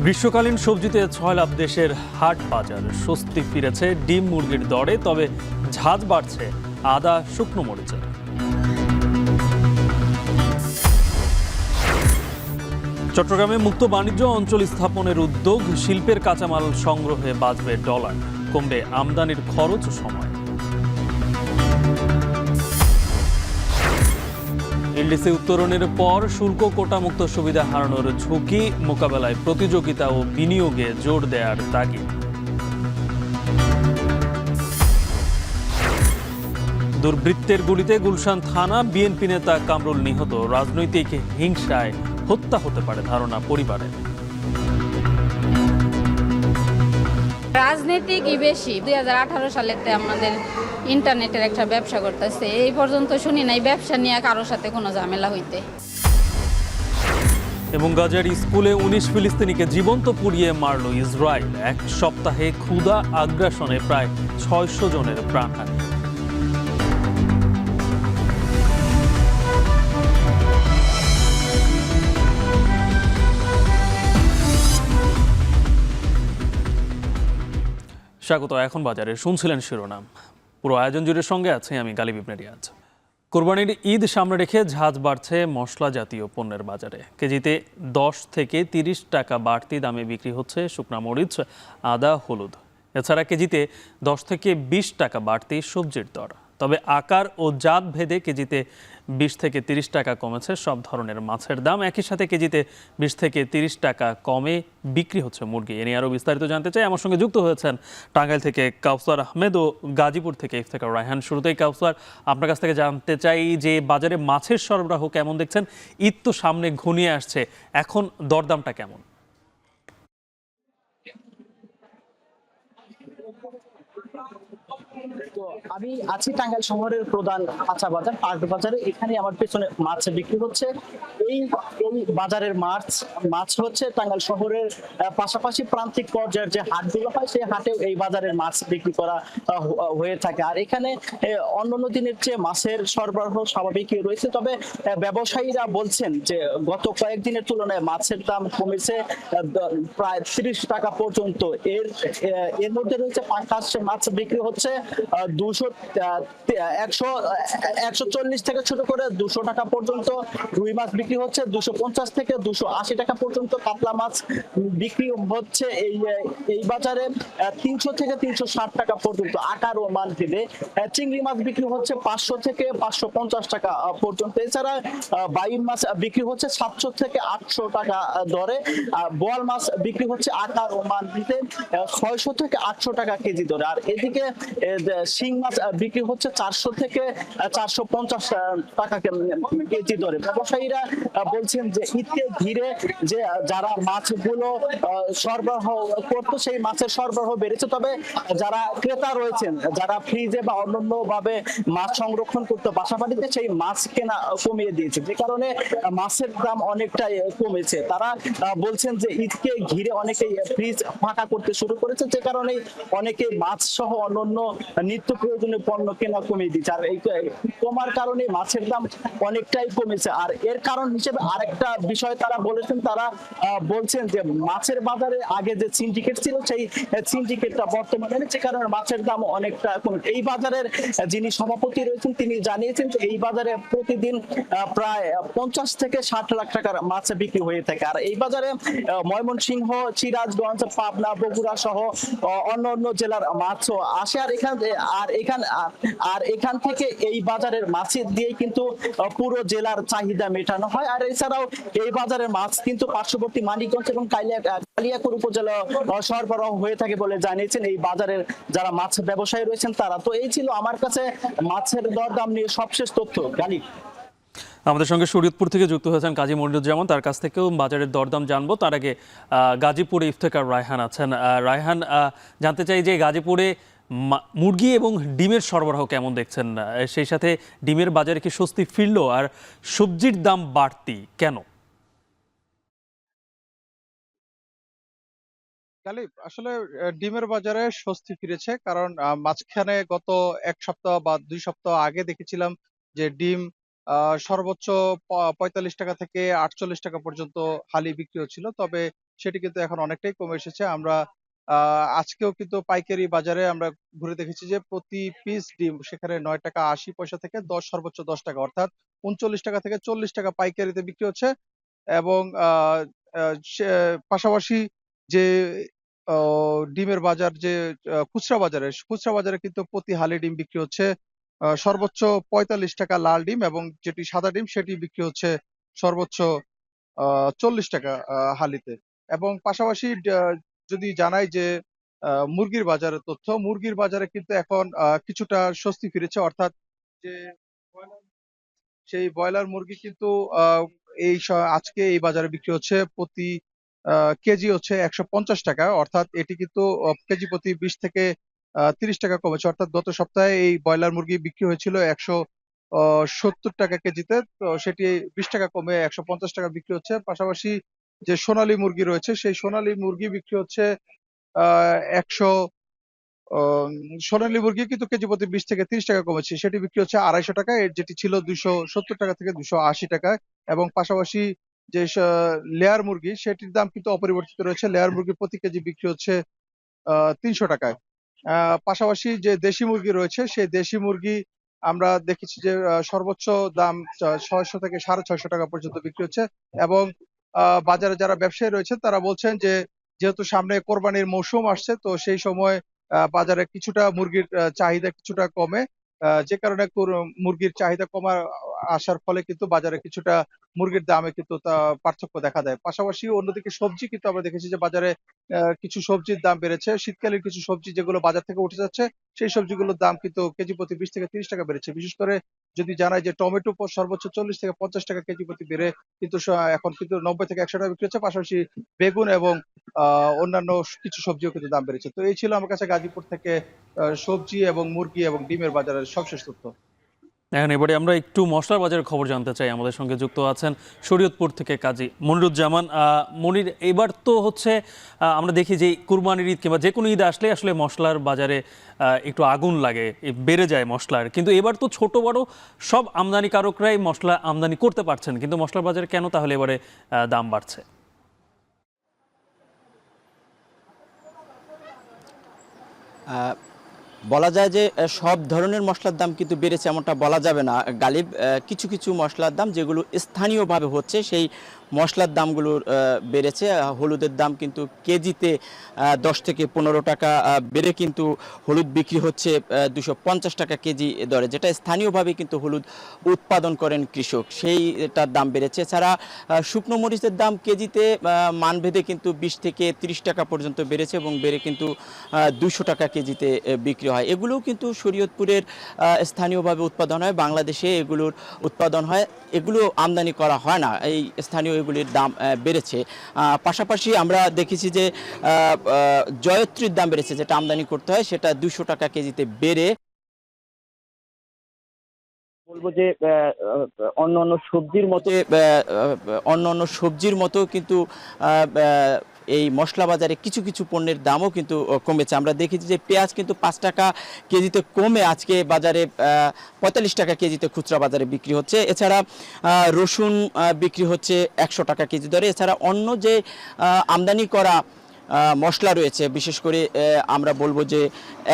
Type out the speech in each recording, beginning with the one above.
গ্রীষ্মকালীন সবজিতে ৬ লাভ দেশের হাট বাজার স্বস্তি ফিরেছে ডিম মুরগির দরে, তবে ঝাঁজ বাড়ছে আদা শুকনো মরিচের। চট্টগ্রামে মুক্ত বাণিজ্য অঞ্চল স্থাপনের উদ্যোগ, শিল্পের কাঁচামাল সংগ্রহে বাঁচবে ডলার, কমবে আমদানির খরচ ও সময়। এলডিসি উত্তরণের পর শুল্ক কোটামুক্ত সুবিধা হারানোর ঝুঁকি মোকাবেলায় প্রতিযোগিতা ও বিনিয়োগে জোর দেওয়ার তাগিদ। দুর্বৃত্তের গুলিতে গুলশান থানা বিএনপি নেতা কামরুল নিহত, রাজনৈতিক হিংসায় হত্যা হতে পারে ধারণা পরিবারের। রাজনীতিকই বেশি। 2018 সালেতে আমাদের ইন্টারনেটের একটা ব্যবসা করতেছে, এই পর্যন্ত শুনি নাই ব্যবসা নিয়ে কারোর সাথে কোনো ঝামেলা হইতে। এবং গাজার স্কুলে 19 ফিলিস্তিনিকে জীবন্ত পুড়িয়ে মারল ইসরায়েল, এক সপ্তাহে ক্ষুধা আগ্রাসনে প্রায় 600 জনের প্রাণহানি। স্বাগত। এখন বাজারে শুনছিলেন শিরোনাম, পুরো আয়োজন জুড়ে সঙ্গে আছে আমি গালিব ইবনে রিয়াজ। কোরবানির ঈদ সামনে রেখে ঝাঁজ বাড়ছে মশলা জাতীয় পণ্যের বাজারে। কেজিতে 10 থেকে 30 টাকা বাড়তি দামে বিক্রি হচ্ছে শুকনা মরিচ, আদা, হলুদ। এছাড়া কেজিতে 10 থেকে 20 টাকা বাড়তি সবজির দর। তবে আকার ও জাত ভেদে কেজিতে 20 থেকে 30 টাকা কমেছে সব ধরনের মাছের দাম। একই সাথে কেজিতে 20 থেকে 30 টাকা কমে বিক্রি হচ্ছে মুরগি। এ নিয়ে আরও বিস্তারিত জানতে চাই, আমার সঙ্গে যুক্ত হয়েছেন টাঙ্গাইল থেকে কাউসার আহমেদ ও গাজীপুর থেকে ইফতেখার রায়হান। শুরুতেই কাউসার, আপনার কাছ থেকে জানতে চাই যে বাজারে মাছের সরবরাহ কেমন দেখছেন? ঈদ তো সামনে ঘনিয়ে আসছে, এখন দরদামটা কেমন? তো আমি আছি টাঙ্গাইল শহরের প্রধান কাঁচা বাজার পাট বাজারে। এখানে আমার পেছনে মাছ বিক্রি হচ্ছে। এই এই বাজারের মাছ হচ্ছে টাঙ্গাইল শহরের পাশাপাশি প্রান্তিক পর্যায়ের যে হাটগুলো হয় সেই হাটেও এই বাজারের মাছ বিক্রি করা হয়ে থাকে। আর এখানে অন্যান্য দিনের চেয়ে মাছের সরবরাহ স্বাভাবিকই রয়েছে, তবে ব্যবসায়ীরা বলছেন যে গত কয়েকদিনের তুলনায় মাছের দাম কমেছে প্রায় 30 টাকা পর্যন্ত। এর মধ্যে রয়েছে পাঙ্গাস মাছ বিক্রি হচ্ছে 140 থেকে শুরু করে 200 টাকা পর্যন্ত। রুই মাছ বিক্রি হচ্ছে 250 থেকে 280 টাকা পর্যন্ত। কাতলা মাছ বিক্রি হচ্ছে এই বাজারে 300 থেকে 360 টাকা পর্যন্ত আকার ও মান ভেদে। চিংড়ি মাছ বিক্রি হচ্ছে 500 থেকে 550 টাকা পর্যন্ত। এছাড়া বাইম মাছ বিক্রি হচ্ছে 700 থেকে 800 টাকা দরে। বোয়াল মাছ বিক্রি হচ্ছে আকার ও মান ভেদে 600 থেকে 800 টাকা কেজি দরে। আর এদিকে শিং মাছ বিক্রি হচ্ছে 400 থেকে 450 টাকা কেজি দরে। ব্যবসায়ীরা বলছেন যে ঈদকে ঘিরে যে যারা মাছগুলো সরবরাহ করতো সেই মাছের সরবরাহ বেড়েছে, তবে যারা ক্রেতা রয়েছেন, যারা ফ্রিজে বা অন্যান্য ভাবে মাছ সংরক্ষণ করতে বাসা বাড়িতে, সেই মাছ কেনা কমিয়ে দিয়েছে, যে কারণে মাছের দাম অনেকটাই কমেছে। তারা বলছেন যে ঈদকে ঘিরে অনেকেই ফ্রিজ ফাঁকা করতে শুরু করেছে, যে কারণে অনেকে মাছ সহ অন্যান্য নিত্য প্রয়োজনীয় পণ্য কেনা কমিয়ে দিচ্ছে। আর এই কমার কারণে মাছের দাম অনেকটাই কমেছে। আর এর কারণ হিসেবে আরেকটা বিষয় তারা বলছেন যে মাছের বাজারে আগে যে সিন্ডিকেট ছিল সেই সিন্ডিকেটটা বর্তমানে নেই, যে কারণে মাছের দাম অনেকটা কমে। এই বাজারের যিনি সভাপতি রয়েছেন তিনি জানিয়েছেন যে এই বাজারে প্রতিদিন প্রায় 50 থেকে 60 লাখ টাকার মাছ বিক্রি হয়ে থাকে। আর এই বাজারে ময়মনসিংহ, সিরাজগঞ্জ, পাবনা, বগুড়া সহ অন্য জেলার মাছও আসে। আর এখান থেকে এই বাজারের মাছ দিয়েই কিন্তু পুরো জেলার চাহিদা মেটানো হয়। আর এছাড়াও এই বাজারের মাছ কিন্তু পার্শ্ববর্তী মানিকগঞ্জ এবং কালিয়াকৈর উপজেলা সরবরাহ হয়ে থাকে বলে জানিয়েছেন এই বাজারের যারা মাছ ব্যবসায়ী রয়েছেন তারা। তো এই ছিল আমার কাছে মাছের দরদাম নিয়ে সবশেষ তথ্য। গালিব, আমাদের সঙ্গে শরীয়তপুর থেকে যুক্ত হয়েছেন কাজী মনিরুজ্জামান, তার কাছ থেকেও বাজারের দরদাম জানবো। তার আগে গাজীপুরে ইফতেখার রায়হান আছেন। রায়হান, জানতে চাই যে গাজীপুরে মুরগি এবং ডিমের সরবরাহ কেমন দেখছেন? সেই সাথে ডিমের বাজারে কি স্বস্তি ফিরলো? আর সবজির দাম বাড়তি কেন? গালিব, আসলে ডিমের বাজারে স্বস্তি ফিরেছে, কারণ মাঝখানে গত 1 সপ্তাহ বা 2 সপ্তাহ আগে দেখেছিলাম যে ডিম সর্বোচ্চ 45 টাকা থেকে 48 টাকা পর্যন্ত হালি বিক্রি হচ্ছিল। তবে সেটি কিন্তু এখন অনেকটাই কমে এসেছে। আমরা আজকেও কিন্তু পাইকারি বাজারে আমরা ঘুরে দেখেছি যে প্রতি পিস ডিম সেখানে ৳৯.৮০ থেকে সর্বোচ্চ ৳10, অর্থাৎ ৳৩৯ থেকে ৳৪০ পাইকারিতে বিক্রি হচ্ছে। এবং আ আ সে পাশাপাশি যে অ ডিমের বাজার যে খুচরা বাজারে কিন্তু প্রতি হালি ডিম বিক্রি হচ্ছে সর্বোচ্চ ৳৪৫ লাল ডিম, এবং যেটি সাদা ডিম সেটি বিক্রি হচ্ছে সর্বোচ্চ আ ৳৪০ হালিতে। এবং পাশাপাশি যদি জানাই যে মুরগির বাজারের তথ্য, মুরগির বাজারে কিন্তু এখন কিছুটা স্বস্তি ফিরেছে। অর্থাৎ যে ব্রয়লার সেই ব্রয়লার মুরগি কিন্তু আ এই স আজকে এই বাজারে বিক্রি হচ্ছে প্রতি আ কেজি হচ্ছে ৳১৫০, অর্থাৎ এটি কিন্তু কেজি প্রতি ২০ থেকে ৳৩০ কমেছে। অর্থাৎ গত সপ্তাহে এই ব্রয়লার মুরগি বিক্রি হয়েছিল ৳১৭০ কেজিতে। তো সেটি ৳২০ কমে ৳১৫০ বিক্রি হচ্ছে। পাশাপাশি যে সোনালী মুরগি রয়েছে, সেই সোনালী মুরগি বিক্রি হচ্ছে আ ১০০ অম সোনালী মুরগি কিন্তু কেজি প্রতি ২০ থেকে ৳৩০ কমেছে। সেটি বিক্রি হচ্ছে ৳২৫০, যেটি ছিল ৳২৭০ থেকে ৳২৮০। এবং পাশাপাশি যে লেয়ার মুরগি সেটির দাম কিন্তু অপরিবর্তিত রয়েছে। লেয়ার মুরগি প্রতি কেজি বিক্রি হচ্ছে ৳৩০০। আ পাশাপাশি যে দেশি মুরগি রয়েছে, সেই দেশি মুরগি আমরা দেখেছি যে সর্বোচ্চ দাম ৬০০ থেকে ৳৬৫০ পর্যন্ত বিক্রি হচ্ছে। এবং বাজারে যারা ব্যবসায়ী রয়েছেন তারা বলছেন যে, যেহেতু সামনে কোরবানির মৌসুম আসছে, তো সেই সময় বাজারে কিছুটা মুরগির চাহিদা কিছুটা কমে। যে কারণে মুরগির চাহিদা আসার ফলে কিন্তু বাজারে কিছুটা মুরগির দামে কিন্তু পার্থক্য দেখা দেয়। পাশাপাশি অন্যদিকে সবজি কিন্তু আমরা দেখেছি যে বাজারে কিছু সবজির দাম বেড়েছে। শীতকালীন কিছু সবজি যেগুলো বাজার থেকে উঠে যাচ্ছে, সেই সবজিগুলোর দাম কিন্তু কেজি প্রতি ২০ থেকে ৳৩০ বেড়েছে। বিশেষ করে যদি জানাই যে টমেটো সর্বোচ্চ ৳৪০ থেকে ৳৫০ কেজি প্রতি বেড়ে কিন্তু এখন কিন্তু ৳৯০ থেকে ৳১০০ বিক্রি হচ্ছে। পাশাপাশি বেগুন এবং আ অন্যান্য কিছু সবজিও কিন্তু দাম বেড়েছে। তো এই ছিল আমার কাছে গাজীপুর থেকে সবজি এবং মুরগি এবং ডিমের বাজারের সবশেষ তথ্য। এখন এবারে আমরা একটু মশলার বাজারের খবর জানতে চাই। আমাদের সঙ্গে যুক্ত আছেন শরীয়তপুর থেকে কাজী মনিরুজ্জামান। মনির, এবার তো হচ্ছে আমরা দেখি যে কুরবানির ঈদ কিংবা যে কোনো ঈদ আসলে আসলে মশলার বাজারে একটু আগুন লাগে, বেড়ে যায় মশলার। কিন্তু এবার তো ছোট বড় সব আমদানিকারকরাই মশলা আমদানি করতে পারছেন, কিন্তু মশলার বাজারে কেন তাহলে এবারে দাম বাড়ছে? আহ, বলা যায় যে সব ধরনের মশলার দাম কিন্তু বেড়েছে এমনটা বলা যাবে না গালিব। কিছু কিছু মশলার দাম যেগুলো স্থানীয়ভাবে হচ্ছে সেই মশলার দামগুলোর বেড়েছে। হলুদের দাম কিন্তু কেজিতে ১০ থেকে ১৫ টাকা বেড়ে কিন্তু হলুদ বিক্রি হচ্ছে ২৫০ টাকা কেজি দরে, যেটা স্থানীয়ভাবে কিন্তু হলুদ উৎপাদন করেন কৃষক, সেইটার দাম বেড়েছে। এছাড়া শুকনো মরিচের দাম কেজিতে মানভেদে কিন্তু ২০ থেকে ৩০ টাকা পর্যন্ত বেড়েছে এবং বেড়ে কিন্তু ২০০ টাকা কেজিতে বিক্রি হয়। এগুলোও কিন্তু শরীয়তপুরের স্থানীয়ভাবে উৎপাদন হয়, বাংলাদেশে এগুলোর উৎপাদন হয়, এগুলো আমদানি করা হয় না, এই স্থানীয় এগুলির দাম বেড়েছে। পাশাপাশি আমরা দেখেছি যে জয়ত্রীর দাম বেড়েছে, যেটা আমদানি করতে হয় সেটা ২০০ টাকা কেজিতে বেড়ে বলবো যে অন্যান্য সবজির মতো কিন্তু এই মশলা বাজারে কিছু কিছু পণ্যের দামও কিন্তু কমেছে। আমরা দেখেছি যে পেঁয়াজ কিন্তু ৫ টাকা কেজিতে কমে আজকে বাজারে ৪৫ টাকা কেজিতে খুচরা বাজারে বিক্রি হচ্ছে। এছাড়া রসুন বিক্রি হচ্ছে ১০০ টাকা কেজি দরে। এছাড়া অন্য যে আমদানি করা মশলা রয়েছে, বিশেষ করে আমরা বলবো যে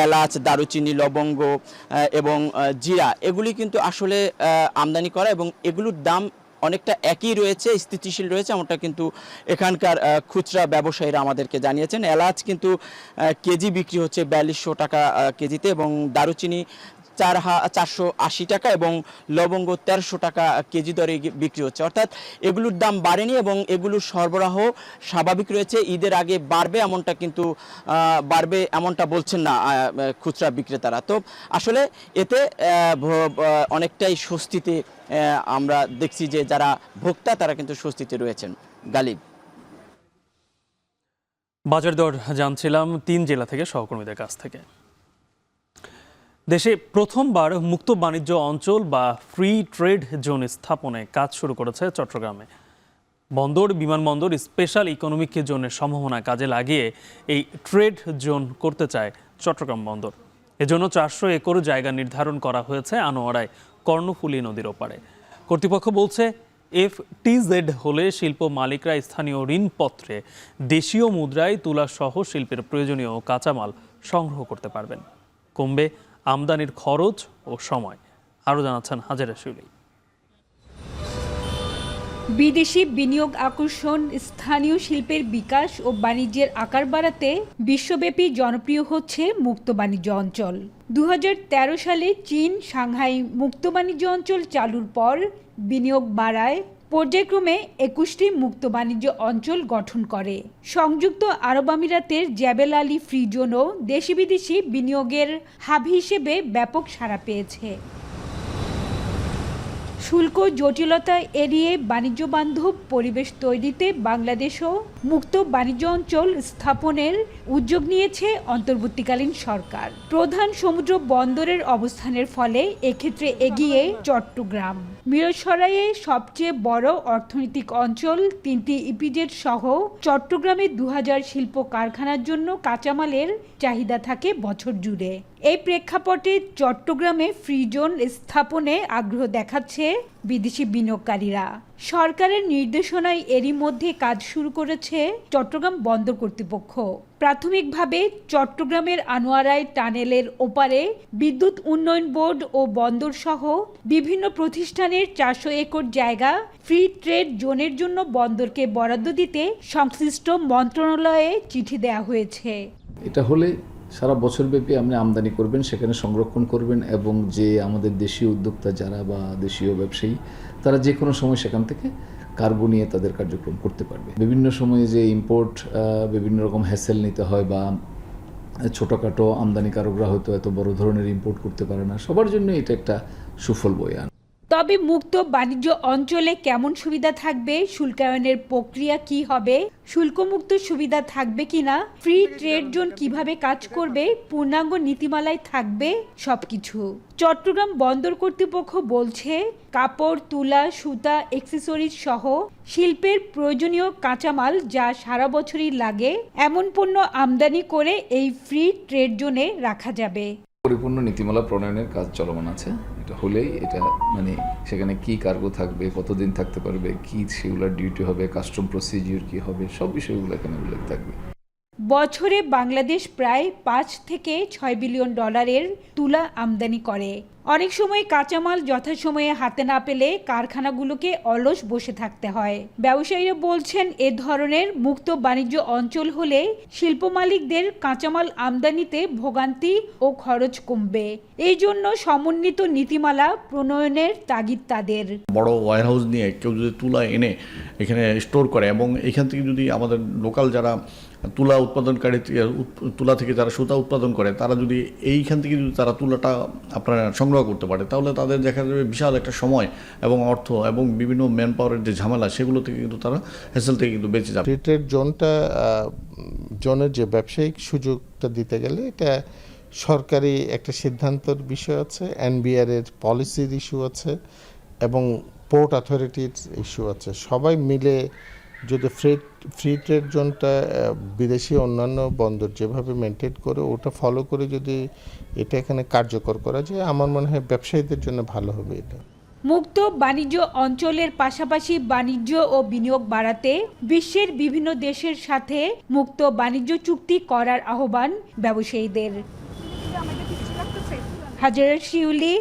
এলাচ, দারুচিনি, লবঙ্গ এবং জিরা, এগুলি কিন্তু আসলে আমদানি করা এবং এগুলোর দাম অনেকটা একই রয়েছে, স্থিতিশীল রয়েছে, এমনটা কিন্তু এখানকার খুচরা ব্যবসায়ীরা আমাদেরকে জানিয়েছেন। এলাচ কিন্তু কেজি বিক্রি হচ্ছে ৪২০০ টাকা কেজিতে এবং দারুচিনি ৪৮০ টাকা এবং লবঙ্গ ১৩০০ টাকা কেজি দরে বিক্রি হচ্ছে। অর্থাৎ এগুলোর দাম বাড়েনি এবং এগুলোর সরবরাহ স্বাভাবিক রয়েছে। ঈদের আগে বাড়বে এমনটা বলছেন না খুচরা বিক্রেতারা। তো আসলে এতে অনেকটাই স্বস্তিতে আমরা দেখছি যে যারা ভোক্তা তারা কিন্তু স্বস্তিতে রয়েছেন। গালিব, বাজার দর জানছিলাম ৩ জেলা থেকে সহকর্মীদের কাছ থেকে। দেশে প্রথমবার মুক্ত বাণিজ্য অঞ্চল বা ফ্রি ট্রেড জোন স্থাপনে কাজ শুরু করেছে চট্টগ্রামে। বন্দর, বিমানবন্দর, স্পেশাল ইকোনমিক জোনের সম্ভাবনা কাজে লাগিয়ে এই ট্রেড জোন করতে চায় চট্টগ্রাম বন্দর। এজন্য ৪০০ একর জায়গা নির্ধারণ করা হয়েছে আনোয়ারায় কর্ণফুলী নদীর ওপারে। কর্তৃপক্ষ বলছে FTZ হলে শিল্প মালিকরা স্থানীয় ঋণপত্রে দেশীয় মুদ্রায় তুলাসহ শিল্পের প্রয়োজনীয় কাঁচামাল সংগ্রহ করতে পারবেন। কমবে আমদানির খরচ ও সময়। আরও জানাচ্ছেন হাজেরা শিউলি। বিদেশি বিনিয়োগ আকর্ষণ, স্থানীয় শিল্পের বিকাশ ও বাণিজ্যের আকার বাড়াতে বিশ্বব্যাপী জনপ্রিয় হচ্ছে মুক্ত বাণিজ্য অঞ্চল। 2013 সালে চীন সাংহাই মুক্ত বাণিজ্য অঞ্চল চালুর পর বিনিয়োগ বাড়ায় পর্যায়ক্রমে 21টি মুক্ত বাণিজ্য অঞ্চল গঠন করে। সংযুক্ত আরব আমিরাতের জেবেল আলী ফ্রি জোনও দেশি বিদেশি বিনিয়োগের হাব হিসেবে ব্যাপক সাড়া পেয়েছে। শুল্ক জটিলতা এড়িয়ে বাণিজ্য বান্ধব পরিবেশ তৈরিতে বাংলাদেশও মুক্ত বাণিজ্য অঞ্চল স্থাপনের উদ্যোগ নিয়েছে অন্তর্বর্তীকালীন সরকার। প্রধান সমুদ্র বন্দরের অবস্থানের ফলে এক্ষেত্রে এগিয়ে চট্টগ্রাম। মিরসরাইয়ে সবচেয়ে বড় অর্থনৈতিক অঞ্চল, 3টি ইপিজেড সহ চট্টগ্রামে 2000 শিল্প কারখানার জন্য কাঁচামালের চাহিদা থাকে বছর জুড়ে। এই প্রেক্ষাপটে চট্টগ্রামে ফ্রি জোন স্থাপনে আগ্রহ দেখাচ্ছে বিদেশি বিনিয়োগকারীরা। সরকারের নির্দেশনায় এরই মধ্যে কাজ শুরু করেছে চট্টগ্রাম বন্দর কর্তৃপক্ষ। প্রাথমিকভাবে চট্টগ্রামের আনোয়ারায় টানেলের ওপারে বিদ্যুৎ উন্নয়ন বোর্ড ও বন্দর সহ বিভিন্ন প্রতিষ্ঠানের 400 একর জায়গা ফ্রি ট্রেড জোনের জন্য বন্দরকে বরাদ্দ দিতে সংশ্লিষ্ট মন্ত্রণালয়ে চিঠি দেওয়া হয়েছে। এটা হলে সারা বছরব্যাপী আপনি আমদানি করবেন, সেখানে সংরক্ষণ করবেন এবং যে আমাদের দেশীয় উদ্যোক্তা যারা বা দেশীয় ব্যবসায়ী তারা যে কোনো সময় সেখান থেকে কার্গো নিয়ে তাদের কার্যক্রম করতে পারবে। বিভিন্ন সময়ে যে ইম্পোর্ট বিভিন্ন রকম হ্যাসেল নিতে হয় বা ছোটোখাটো আমদানিকারকরা হয়তো এত বড় ধরনের ইম্পোর্ট করতে পারে না, সবার জন্য এটা একটা সুফল বয়ে আনে। তবে মুক্ত বাণিজ্য অঞ্চলে কেমন সুবিধা থাকবে, শুল্কায়নের প্রক্রিয়া কি হবে, শুল্কমুক্ত সুবিধা থাকবে কিনা, ফ্রি ট্রেড জোন কিভাবে কাজ করবে, পূর্ণাঙ্গ নীতিমালায় থাকবে সবকিছু। চট্টগ্রাম বন্দর কর্তৃপক্ষ বলছে, কাপড়, তুলা, সুতা, অ্যাক্সেসরিজ সহ শিল্পের প্রয়োজনীয় কাঁচামাল যা সারা বছরই লাগে এমন পণ্য আমদানি করে এই ফ্রি ট্রেড জোনে রাখা যাবে। পরিপূর্ণ নীতিমালা প্রণয়নের কাজ চলমান আছে। এটা হলেই এটা সেখানে কি কার্গো থাকবে, কতদিন থাকতে পারবে, কি সেগুলোর ডিউটি হবে, কাস্টম প্রসিজিওর কি হবে, সব বিষয়গুলো এখানে উল্লেখ থাকবে। বছরে বাংলাদেশ প্রায় 5 থেকে 6 বিলিয়ন ডলারের তুলা আমদানি করে। অনেক সময় কাঁচামাল যথাসময়ে হাতে না পেলে কারখানাগুলোকে অলস বসে থাকতে হয়। ব্যবসায়ীরা বলছেন, এ ধরনের মুক্ত বাণিজ্য অঞ্চল হলে শিল্প মালিকদের কাঁচামাল আমদানিতে ভোগান্তি ও খরচ কমবে। এই জন্য সমন্বিত নীতিমালা প্রণয়নের তাগিদ তাদের। বড় ওয়্যারহাউস নিয়ে কেউ যদি তুলা এনে এখানে স্টোর করে এবং এখান থেকে যদি আমাদের লোকাল যারা তুলা উৎপাদনকারী, তুলা থেকে যারা সুতা উৎপাদন করে তারা যদি এইখান থেকে যদি তারা তুলাটা আপনারা সংগ্রহ করতে পারে, তাহলে তাদের দেখা যাবে বিশাল একটা সময় এবং অর্থ এবং বিভিন্ন ম্যান পাওয়ারের যে ঝামেলা সেগুলো থেকে কিন্তু তারা হ্যাসেল থেকে কিন্তু বেঁচে যাবে। ফ্রি ট্রেড জোনের যে ব্যবসায়িক সুযোগটা দিতে গেলে এটা সরকারি একটা সিদ্ধান্তের বিষয় আছে, এনবিআর এর পলিসির ইস্যু আছে এবং পোর্ট অথরিটির ইস্যু আছে। সবাই মিলে যদি ফ্রি ট্রেড জোনটা বিদেশি অন্যান্য বন্দর যেভাবে মেনটেন করে ওটা ফলো করে যদি এটা এখানে কার্যকর করা যায়, আমার মনে হয় ব্যবসায়ীদের জন্য ভালো হবে। এটা মুক্ত বাণিজ্য অঞ্চলের পাশাপাশি বাণিজ্য ও বিনিয়োগ বাড়াতে বিশ্বের বিভিন্ন দেশের সাথে মুক্ত বাণিজ্য চুক্তি করার আহ্বান ব্যবসায়ীদের। হাজেরা শিউলি,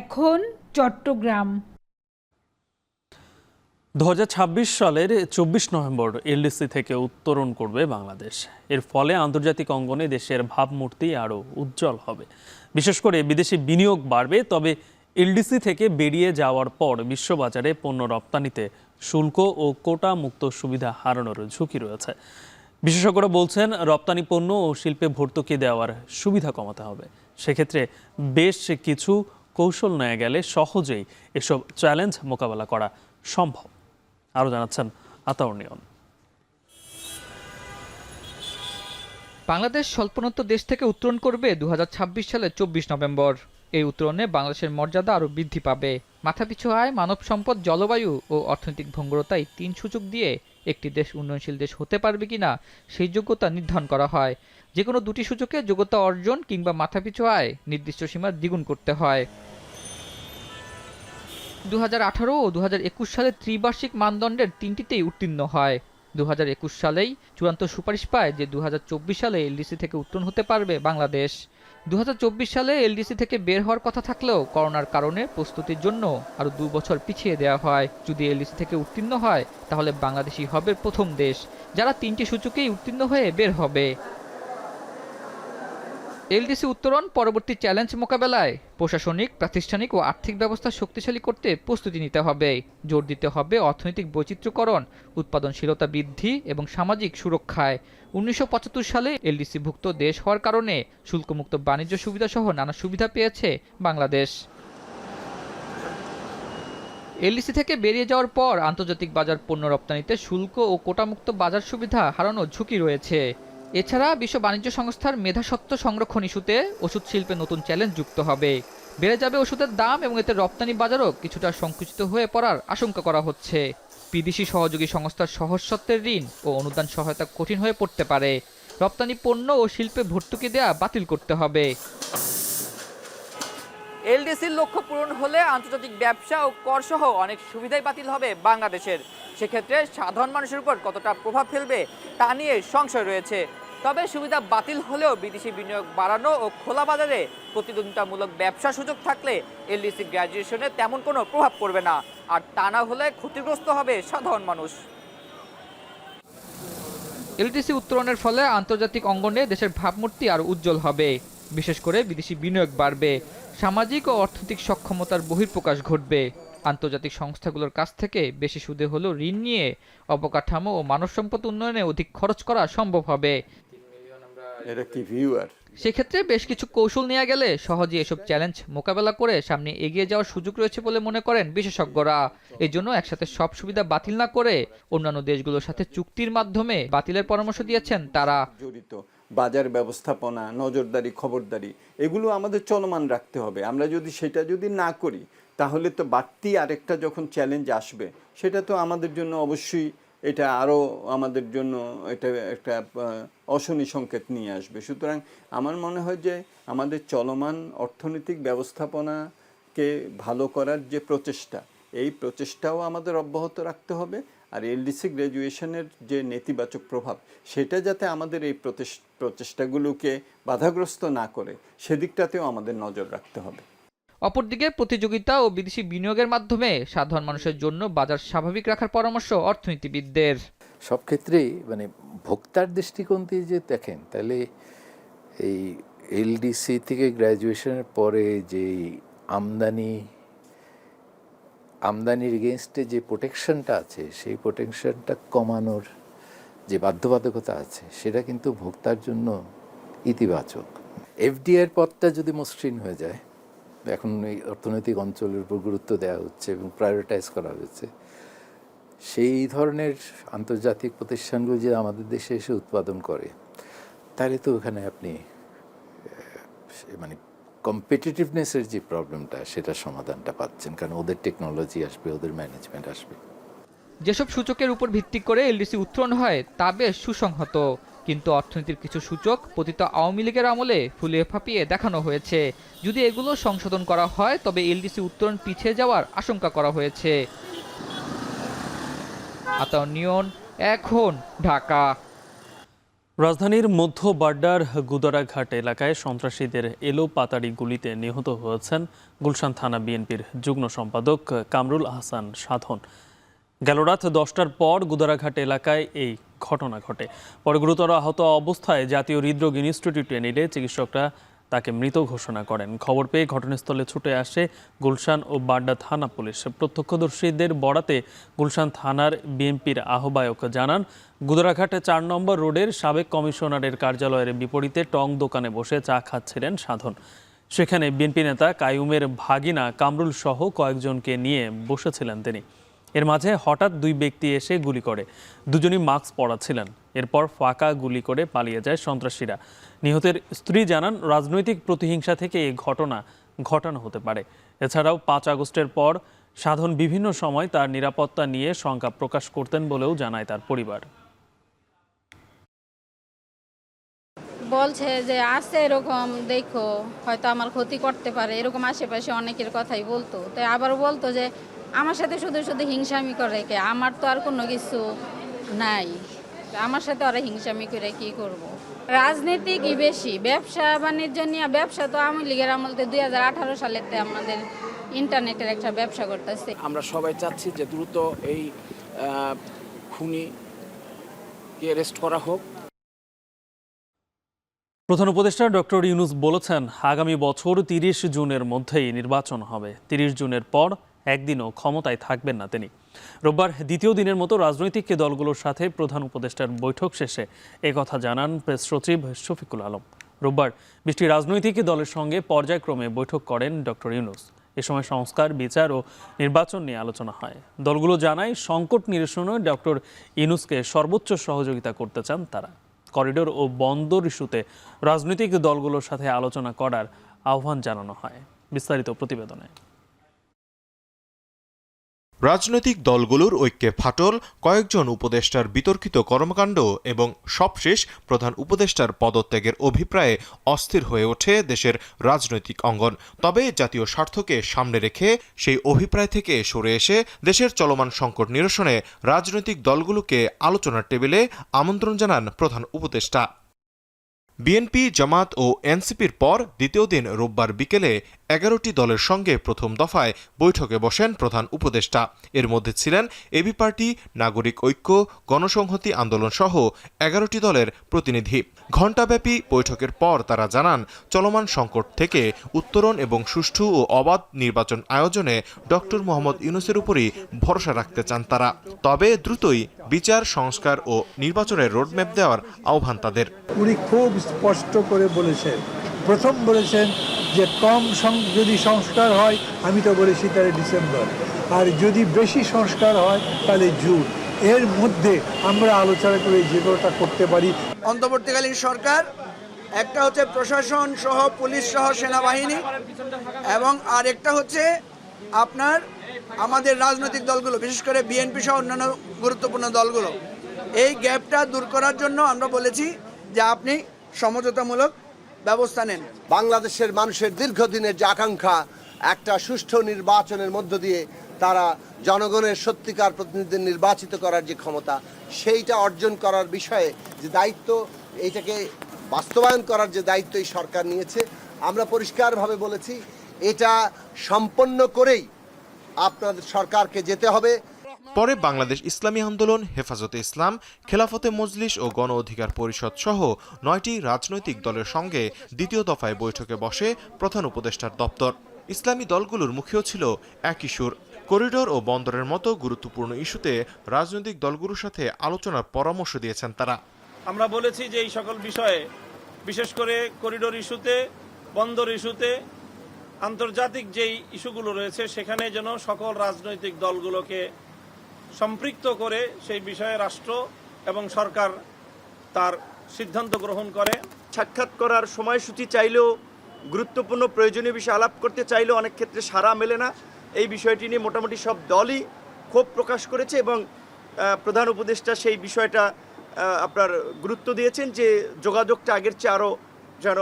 এখন চট্টগ্রাম। 2026 সালের 24 নভেম্বর এলডিসি থেকে উত্তরণ করবে বাংলাদেশ। এর ফলে আন্তর্জাতিক অঙ্গনে দেশের ভাবমূর্তি আরও উজ্জ্বল হবে। বিশেষ করে বিদেশি বিনিয়োগ বাড়বে। তবে এলডিসি থেকে বেরিয়ে যাওয়ার পর বিশ্ববাজারে পণ্য রপ্তানিতে শুল্ক ও কোটা মুক্ত সুবিধা হারানোর ঝুঁকি রয়েছে। বিশেষজ্ঞরা বলছেন, রপ্তানি পণ্য ও শিল্পে ভর্তুকি দেওয়ার সুবিধা কমাতে হবে। সেক্ষেত্রে বেশ কিছু কৌশল নেওয়া গেলে সহজেই এসব চ্যালেঞ্জ মোকাবেলা করা সম্ভব। আরও জানাচ্ছেন আতাউর নিয়ন। বাংলাদেশ স্বল্পোন্নত দেশ থেকে উত্তরণ করবে 2026 সালের 24 নভেম্বর। এই উত্তরণে বাংলাদেশের মর্যাদা আরও বৃদ্ধি পাবে। মাথাপিছু আয়, মানব সম্পদ, জলবায়ু ও অর্থনৈতিক ভঙ্গুরতায় 3 সূচক দিয়ে একটি দেশ উন্নয়নশীল দেশ হতে পারবে কিনা সেই যোগ্যতা নির্ধারণ করা হয়। যে কোনো 2টি সূচকে যোগ্যতা অর্জন কিংবা মাথাপিছু আয় নির্দিষ্ট সীমা দ্বিগুণ করতে হয়। 2018 ও 2021 সালে ত্রিবার্ষিক মানদণ্ডের তিনটিতেই উত্তীর্ণ হয়। 2021 সালেই চূড়ান্ত সুপারিশ পায় যে 2024 সালে এলডিসি থেকে উত্তরণ হতে পারবে বাংলাদেশ। 2024 সালে এলডিসি থেকে বের হওয়ার কথা থাকলেও করোনার কারণে প্রস্তুতির জন্য আরও 2 বছর পিছিয়ে দেওয়া হয়। যদি এলডিসি থেকে উত্তীর্ণ হয় তাহলে বাংলাদেশই হবে প্রথম দেশ যারা 3টি সূচকেই উত্তীর্ণ হয়ে বের হবে। এলডিসি উত্তরণ পরবর্তী চ্যালেঞ্জ মোকাবেলায় প্রশাসনিক, প্রাতিষ্ঠানিক ও আর্থিক ব্যবস্থা শক্তিশালী করতে প্রস্তুতি নিতে হবে। জোর দিতে হবে অর্থনৈতিক বৈচিত্র্যকরণ, উৎপাদনশীলতা বৃদ্ধি এবং সামাজিক সুরক্ষায়। 1975 সালে এলডিসিভুক্ত দেশ হওয়ার কারণে শুল্কমুক্ত বাণিজ্য সুবিধাসহ নানা সুবিধা পেয়েছে বাংলাদেশ। এলডিসি থেকে বেরিয়ে যাওয়ার পর আন্তর্জাতিক বাজার পণ্য রপ্তানিতে শুল্ক ও কোটামুক্ত বাজার সুবিধা হারানোর ঝুঁকি রয়েছে। এছাড়া বিশ্ব বাণিজ্য সংস্থার মেধাস্বত্ব সংরক্ষণ ইস্যুতে ওষুধ শিল্পে নতুন চ্যালেঞ্জ যুক্ত হবে। বেড়ে যাবে ওষুধের দাম এবং এতে রপ্তানি বাজারও কিছুটা সংকুচিত হয়ে পড়ার আশঙ্কা করা হচ্ছে। বিদেশি সহযোগী সংস্থার সহজ সত্ত্বের ঋণ ও অনুদান সহায়তা কঠিন হয়ে পড়তে পারে। রপ্তানি পণ্য ও শিল্পে ভর্তুকি দেয়া বাতিল করতে হবে। এলডিসির লক্ষ্য পূরণ হলে আন্তর্জাতিক ব্যবসা ও কর সহ অনেক সুবিধাই বাতিল হবে বাংলাদেশের। সেক্ষেত্রে সাধারণ মানুষের উপর কতটা প্রভাব ফেলবে তা নিয়ে সংশয় রয়েছে। তবে সুবিধা বাতিল হলেও বিদেশি বিনিয়োগ বাড়ানো ও খোলা বাজারে প্রতিদ্বন্দ্বিতামূলক ব্যবসা সুযোগ থাকলে এলডিসি গ্র্যাজুয়েশনে তেমন কোনো প্রভাব পড়বে না, আর তা না হলে ক্ষতিগ্রস্ত হবে সাধারণ মানুষ। এলডিসি উত্তরণের ফলে আন্তর্জাতিক অঙ্গনে দেশের ভাবমূর্তি আরও উজ্জ্বল হবে। বিশেষ করে বিদেশি বিনিয়োগ বাড়বে, সামাজিক ও অর্থনৈতিক সক্ষমতার বহিঃপ্রকাশ ঘটবে। আন্তর্জাতিক সংস্থাগুলোর কাছ থেকে বেশি সুদে হলেও ঋণ নিয়ে অবকাঠামো ও মানব সম্পদ উন্নয়নে অধিক খরচ করা সম্ভব হবে। সেক্ষেত্রে বেশ কিছু কৌশল নেওয়া গেলে সহজেই এসব চ্যালেঞ্জ মোকাবেলা করে সামনে এগিয়ে যাওয়ার সুযোগ রয়েছে বলে মনে করেন বিশেষজ্ঞরা। এই জন্য একসাথে সব সুবিধা বাতিল না করে অন্যান্য দেশগুলোর সাথে চুক্তির মাধ্যমে বাতিলের পরামর্শ দিয়েছেন তারা। জড়িত বাজার ব্যবস্থাপনা, নজরদারি, খবরদারি এগুলো আমাদের চলমান রাখতে হবে। আমরা সেটা যদি না করি তাহলে তো বাড়তি আরেকটা যখন চ্যালেঞ্জ আসবে সেটা তো আমাদের জন্য অবশ্যই এটা আরও আমাদের জন্য এটা একটা অশনি সংকেত নিয়ে আসবে। সুতরাং আমার মনে হয় যে আমাদের চলমান অর্থনৈতিক ব্যবস্থাপনাকে ভালো করার যে প্রচেষ্টা, এই প্রচেষ্টাও আমাদের অব্যাহত রাখতে হবে। আর এলডিসি গ্র্যাজুয়েশনের যে নেতিবাচক প্রভাব সেটা যাতে আমাদের এই প্রচেষ্টাগুলোকে বাধাগ্রস্ত না করে সেদিকটাতেও আমাদের নজর রাখতে হবে। অপরদিকে প্রতিযোগিতা ও বিদেশি বিনিয়োগের মাধ্যমে সাধারণ মানুষের জন্য বাজার স্বাভাবিক রাখার পরামর্শ অর্থনীতিবিদদের। সব ক্ষেত্রেই ভোক্তার দৃষ্টিকোণ দিয়ে যে দেখেন তাহলে এই এলডিসি থেকে গ্র্যাজুয়েশনের পরে যে আমদানির এগেনস্টে যে প্রোটেকশনটা আছে সেই প্রোটেকশনটা কমানোর যে বাধ্যবাধকতা আছে সেটা কিন্তু ভোক্তার জন্য ইতিবাচক। এফডিআইয়ের পথটা যদি মসৃণ হয়ে যায়, এখন এই অর্থনৈতিক অঞ্চলের উপর গুরুত্ব দেওয়া হচ্ছে এবং প্রায়োরিটাইজ করা হয়েছে, সেই ধরনের আন্তর্জাতিক প্রতিষ্ঠানগুলো যে আমাদের দেশে এসে উৎপাদন করে তাহলে তো ওখানে আপনি কম্পিটিটিভনেসের যে প্রবলেমটা সেটার সমাধানটা পাচ্ছেন, কারণ ওদের টেকনোলজি আসবে, ওদের ম্যানেজমেন্ট আসবে। যেসব সূচকের উপর ভিত্তি করে এলডিসি উত্তরণ হয় তা বেশ সুসংহত, কিন্তু অর্থনীতির কিছু সূচক পতিত আওয়ামী লীগের আমলে ফুলিয়ে ফাঁপিয়ে দেখানো হয়েছে। যদি এগুলো সংশোধন করা হয় তবে এলডিসি উত্তরণ পিছিয়ে যাওয়ার আশঙ্কা করা হয়েছে। আতাউর নিয়ন, এখন, ঢাকা। রাজধানীর মধ্য বাড্ডার গুদারাঘাট এলাকায় সন্ত্রাসীদের এলোপাতাড়ি গুলিতে নিহত হয়েছেন গুলশান থানা বিএনপির যুগ্ম সম্পাদক কামরুল আহসান সাধন। গেল রাত 10টার পর গুদারাঘাট এলাকায় এই ঘটনা ঘটে। পরে গুরুতর আহত অবস্থায় জাতীয় হৃদরোগ ইনস্টিটিউটে নিলে চিকিৎসকরা তাকে মৃত ঘোষণা করেন। খবর পেয়ে ঘটনাস্থলে ছুটে আসে গুলশান ও বাড্ডা থানা পুলিশ। প্রত্যক্ষদর্শীদের বরাতে গুলশান থানার বিএনপির আহ্বায়ক জানান, গুদারাঘাটে 4 নম্বর রোডের সাবেক কমিশনারের কার্যালয়ের বিপরীতে টং দোকানে বসে চা খাচ্ছিলেন সাধন। সেখানে বিএনপি নেতা কাইয়ুমের ভাগিনা কামরুল সহ কয়েকজনকে নিয়ে বসেছিলেন তিনি। এর মাঝে হঠাৎ 2 ব্যক্তি এসে গুলি করে। দুজনই মাস্ক পরা ছিলেন। এরপর ফাঁকা গুলি করে পালিয়ে যায় সন্ত্রাসীরা। নিহতের স্ত্রী জানান, রাজনৈতিক প্রতিহিংসা থেকে এই ঘটনা ঘটানো হতে পারে। এছাড়াও 5 আগস্টের পর সাধন বিভিন্ন সময় তার নিরাপত্তা নিয়ে শঙ্কা প্রকাশ করতেন বলেও জানায় তার পরিবার। বলছে যে আছে এরকম, দেখো হয়তো আমার ক্ষতি করতে পারে, এরকম আশেপাশে অনেকের কথাই বলতো। তাই আবার বলতো যে আমার সাথে শুধু শুধু হিংসামি করে, কে আমার তো আর কোনো কিছু নাই, আমার সাথে ওরা হিংসামি করে কি করব। রাজনীতি কি বেশি, ব্যবসা বাণিজ্য নিয়ে, ব্যবসা তো আওয়ামী লীগের আমলতে 2018 সালেতে আমাদের ইন্টারনেটের একটা ব্যবসা করতেছে। আমরা সবাই চাচ্ছি যে দ্রুত এই খুনিকে অ্যারেস্ট করা হোক। প্রধান উপদেষ্টা ডক্টর ইউনূস বলেছেন, আগামী বছর 30 জুনের মধ্যেই নির্বাচন হবে। 30 জুনের পর একদিনও ক্ষমতায় থাকবেন না তিনি। রোববার দ্বিতীয় দিনের মতো রাজনৈতিক দলগুলোর সাথে প্রধান উপদেষ্টার বৈঠক শেষে একথা জানান প্রেস সচিব শফিকুল আলম। রোববার 20টি রাজনৈতিক দলের সঙ্গে পর্যায়ক্রমে বৈঠক করেন ডক্টর ইউনূস। এ সময় সংস্কার, বিচার ও নির্বাচন নিয়ে আলোচনা হয়। দলগুলো জানায়, সংকট নিরসনে ডক্টর ইউনূসকে সর্বোচ্চ সহযোগিতা করতে চান তারা। করিডোর ও বন্দর ইস্যুতে রাজনৈতিক দলগুলোর সাথে আলোচনা করার আহ্বান জানানো হয়। বিস্তারিত প্রতিবেদনে। রাজনৈতিক দলগুলোর ঐক্যে ফাটল, কয়েকজন উপদেষ্টার বিতর্কিত কর্মকাণ্ড এবং সবশেষ প্রধান উপদেষ্টার পদত্যাগের অভিপ্রায়ে অস্থির হয়ে ওঠে দেশের রাজনৈতিক অঙ্গন। তবে জাতীয় স্বার্থকে সামনে রেখে সেই অভিপ্রায় থেকে সরে এসে দেশের চলমান সংকট নিরসনে রাজনৈতিক দলগুলোকে আলোচনার টেবিলে আমন্ত্রণ জানান প্রধান উপদেষ্টা। বিএনপি, জামাত ও এনসিপির পর দ্বিতীয় দিন রোববার বিকেলে 11টি দলের সঙ্গে প্রথম দফায় বৈঠকে বসেন প্রধান উপদেষ্টা। এর মধ্যে ছিলেন এবি পার্টি, নাগরিক ঐক্য, গণসংহতি আন্দোলন সহ 11টি দলের প্রতিনিধি। ঘণ্টাব্যাপী বৈঠকের পর তারা জানান, চলমান সংকট থেকে উত্তরণ এবং সুষ্ঠু ও অবাধ নির্বাচন আয়োজনে ডক্টর মোহাম্মদ ইউনূসের উপরই ভরসা রাখতে চান তারা। তবে দ্রুতই বিচার, সংস্কার ও নির্বাচনের রোডম্যাপ দেওয়ার আহ্বান তাদের। উনি খুব স্পষ্ট করে বলেছেন, প্রথম বলেছেন যে যদি সংস্কার হয়, আমি তো বলেছি তাহলে ডিসেম্বর, আর যদি বেশি সংস্কার হয় তাহলে জুন। এর মধ্যে আমরা আলোচনা করে যেটা করতে পারি। অন্তর্বর্তীকালীন সরকার একটা হচ্ছে প্রশাসন সহ পুলিশ সহ সেনাবাহিনী, এবং আরেকটা হচ্ছে আপনার আমাদের রাজনৈতিক দলগুলো, বিশেষ করে বিএনপি সহ অন্যান্য গুরুত্বপূর্ণ দলগুলো। এই গ্যাপটা দূর করার জন্য আমরা বলেছি যে আপনি সমঝোতামূলক ব্যবস্থা নেন। বাংলাদেশের মানুষের দীর্ঘদিনের যে আকাঙ্ক্ষা, একটা সুষ্ঠু নির্বাচনের মধ্য দিয়ে তারা জনগণের সত্যিকার প্রতিনিধিদের নির্বাচিত করার যে ক্ষমতা, সেইটা অর্জন করার বিষয়ে যে দায়িত্ব, এইটাকে বাস্তবায়ন করার যে দায়িত্ব এই সরকার নিয়েছে, আমরা পরিষ্কারভাবে বলেছি এটা সম্পন্ন করেই আপনাদের সরকারকে যেতে হবে। পরে বাংলাদেশ ইসলামী আন্দোলন, হেফাজতে ইসলাম, খেলাফতে মজলিস ও গণ অধিকার পরিষদ সহ 9টি রাজনৈতিক দলের সঙ্গে দ্বিতীয় দফায় বৈঠকে বসে প্রধান উপদেষ্টার দপ্তর। ইসলামী দলগুলোর মুখেও ছিল একই সুর। করিডোর ও বন্দরের মতো গুরুত্বপূর্ণ ইস্যুতে রাজনৈতিক দলগুলোর সাথে আলোচনার পরামর্শ দিয়েছেন তারা। আমরা বলেছি যে এই সকল বিষয়ে, বিশেষ করে করিডোর ইস্যুতে, বন্দর ইস্যুতে, আন্তর্জাতিক যেই ইস্যুগুলো রয়েছে, সেখানে যেন সকল রাজনৈতিক দলগুলোকে সম্পৃক্ত করে সেই বিষয়ে রাষ্ট্র এবং সরকার তার সিদ্ধান্ত গ্রহণ করে। সাক্ষাৎ করার সময়সূচি চাইলেও, গুরুত্বপূর্ণ প্রয়োজনীয় বিষয় আলাপ করতে চাইলেও অনেক ক্ষেত্রে সাড়া মেলে না। এই বিষয়টি নিয়ে মোটামুটি সব দলই ক্ষোভ প্রকাশ করেছে এবং প্রধান উপদেষ্টা সেই বিষয়টা আপনার গুরুত্ব দিয়েছেন যে যোগাযোগটা আগের চেয়ে আরও যেন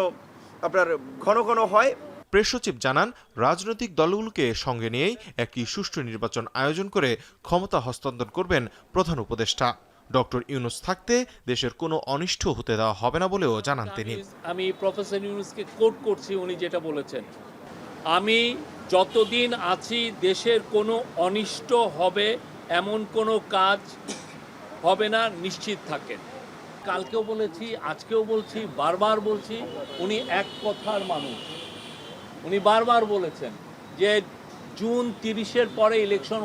আপনার ঘন ঘন হয়। প্রেস সচিব জানান, রাজনৈতিক দলগুলোকে সঙ্গে নিয়েই একটি সুষ্ঠু নির্বাচন আয়োজন করে ক্ষমতা হস্তান্তর করবেন প্রধান উপদেষ্টা। ডক্টর ইউনূস থাকতে দেশের কোনো অনিষ্ট হতে দেওয়া হবে না বলেও জানান তিনি। আমি প্রফেসর ইউনূসকে কোট করছি, উনি যেটা বলেছেন, আমি যতদিন আছি দেশের কোনো অনিষ্ট হবে এমন কোনো কাজ হবে না, নিশ্চিত থাকেন। কালকেও বলেছি, আজকেও বলছি, বারবার বলছি, উনি এক কথার মানুষ। উনি বারবার বলেছেন যে জুন 30-এর পরে ইলেকশন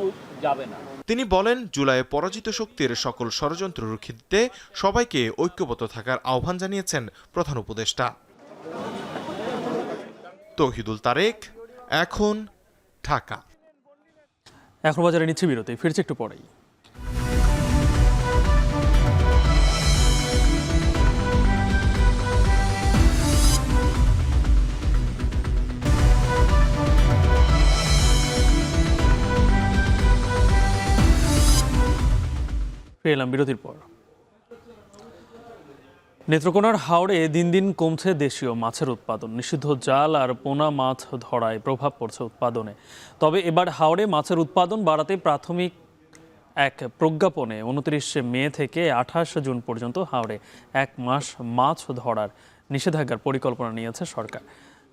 যাবে না। তিনি বলেন, জুলাইয়ে পরাজিত শক্তির সকল ষড়যন্ত্র রুখে দিতে সবাইকে ঐক্যবদ্ধ থাকার আহ্বান জানিয়েছেন প্রধান উপদেষ্টা। তৌহিদুল তারেক, এখন, ঢাকা। এখন বাজারে নিচ্ছে বিরতি, ফিরছে একটু পরেই। ফিরে এলাম বিরতির পর। নেত্রকোনার হাওড়ে দিন দিন কমছে দেশীয় মাছের উৎপাদন। নিষিদ্ধ জাল আর পোনা মাছ ধরায় প্রভাব পড়ছে উৎপাদনে। তবে এবার হাওড়ে মাছের উৎপাদন বাড়াতে প্রাথমিক এক প্রজ্ঞাপনে 29 মে থেকে 28 জুন পর্যন্ত হাওড়ে 1 মাস মাছ ধরার নিষেধাজ্ঞার পরিকল্পনা নিয়েছে সরকার,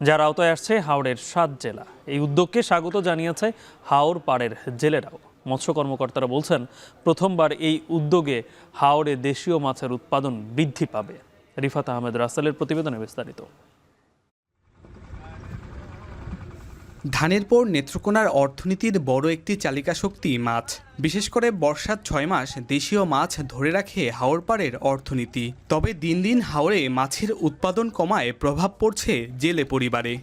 যার আওতায় আসছে হাওড়ের 7 জেলা। এই উদ্যোগকে স্বাগত জানিয়েছে হাওড় পাড়ের জেলেরাও। মৎস্য কর্মকর্তারা বলছেন, প্রথমবার এই উদ্যোগে হাওড়ে দেশীয় মাছের উৎপাদন বৃদ্ধি পাবে। রিফাত আহমেদ রাসেলের প্রতিবেদনে বিস্তারিত। ধানের পর নেত্রকোনার অর্থনীতির বড় একটি চালিকা শক্তি মাছ। বিশেষ করে বর্ষার 6 মাস দেশীয় মাছ ধরে রাখে হাওড়পাড়ের অর্থনীতি। তবে দিন দিন হাওড়ে মাছের উৎপাদন কমায় প্রভাব পড়ছে জেলে পরিবারে।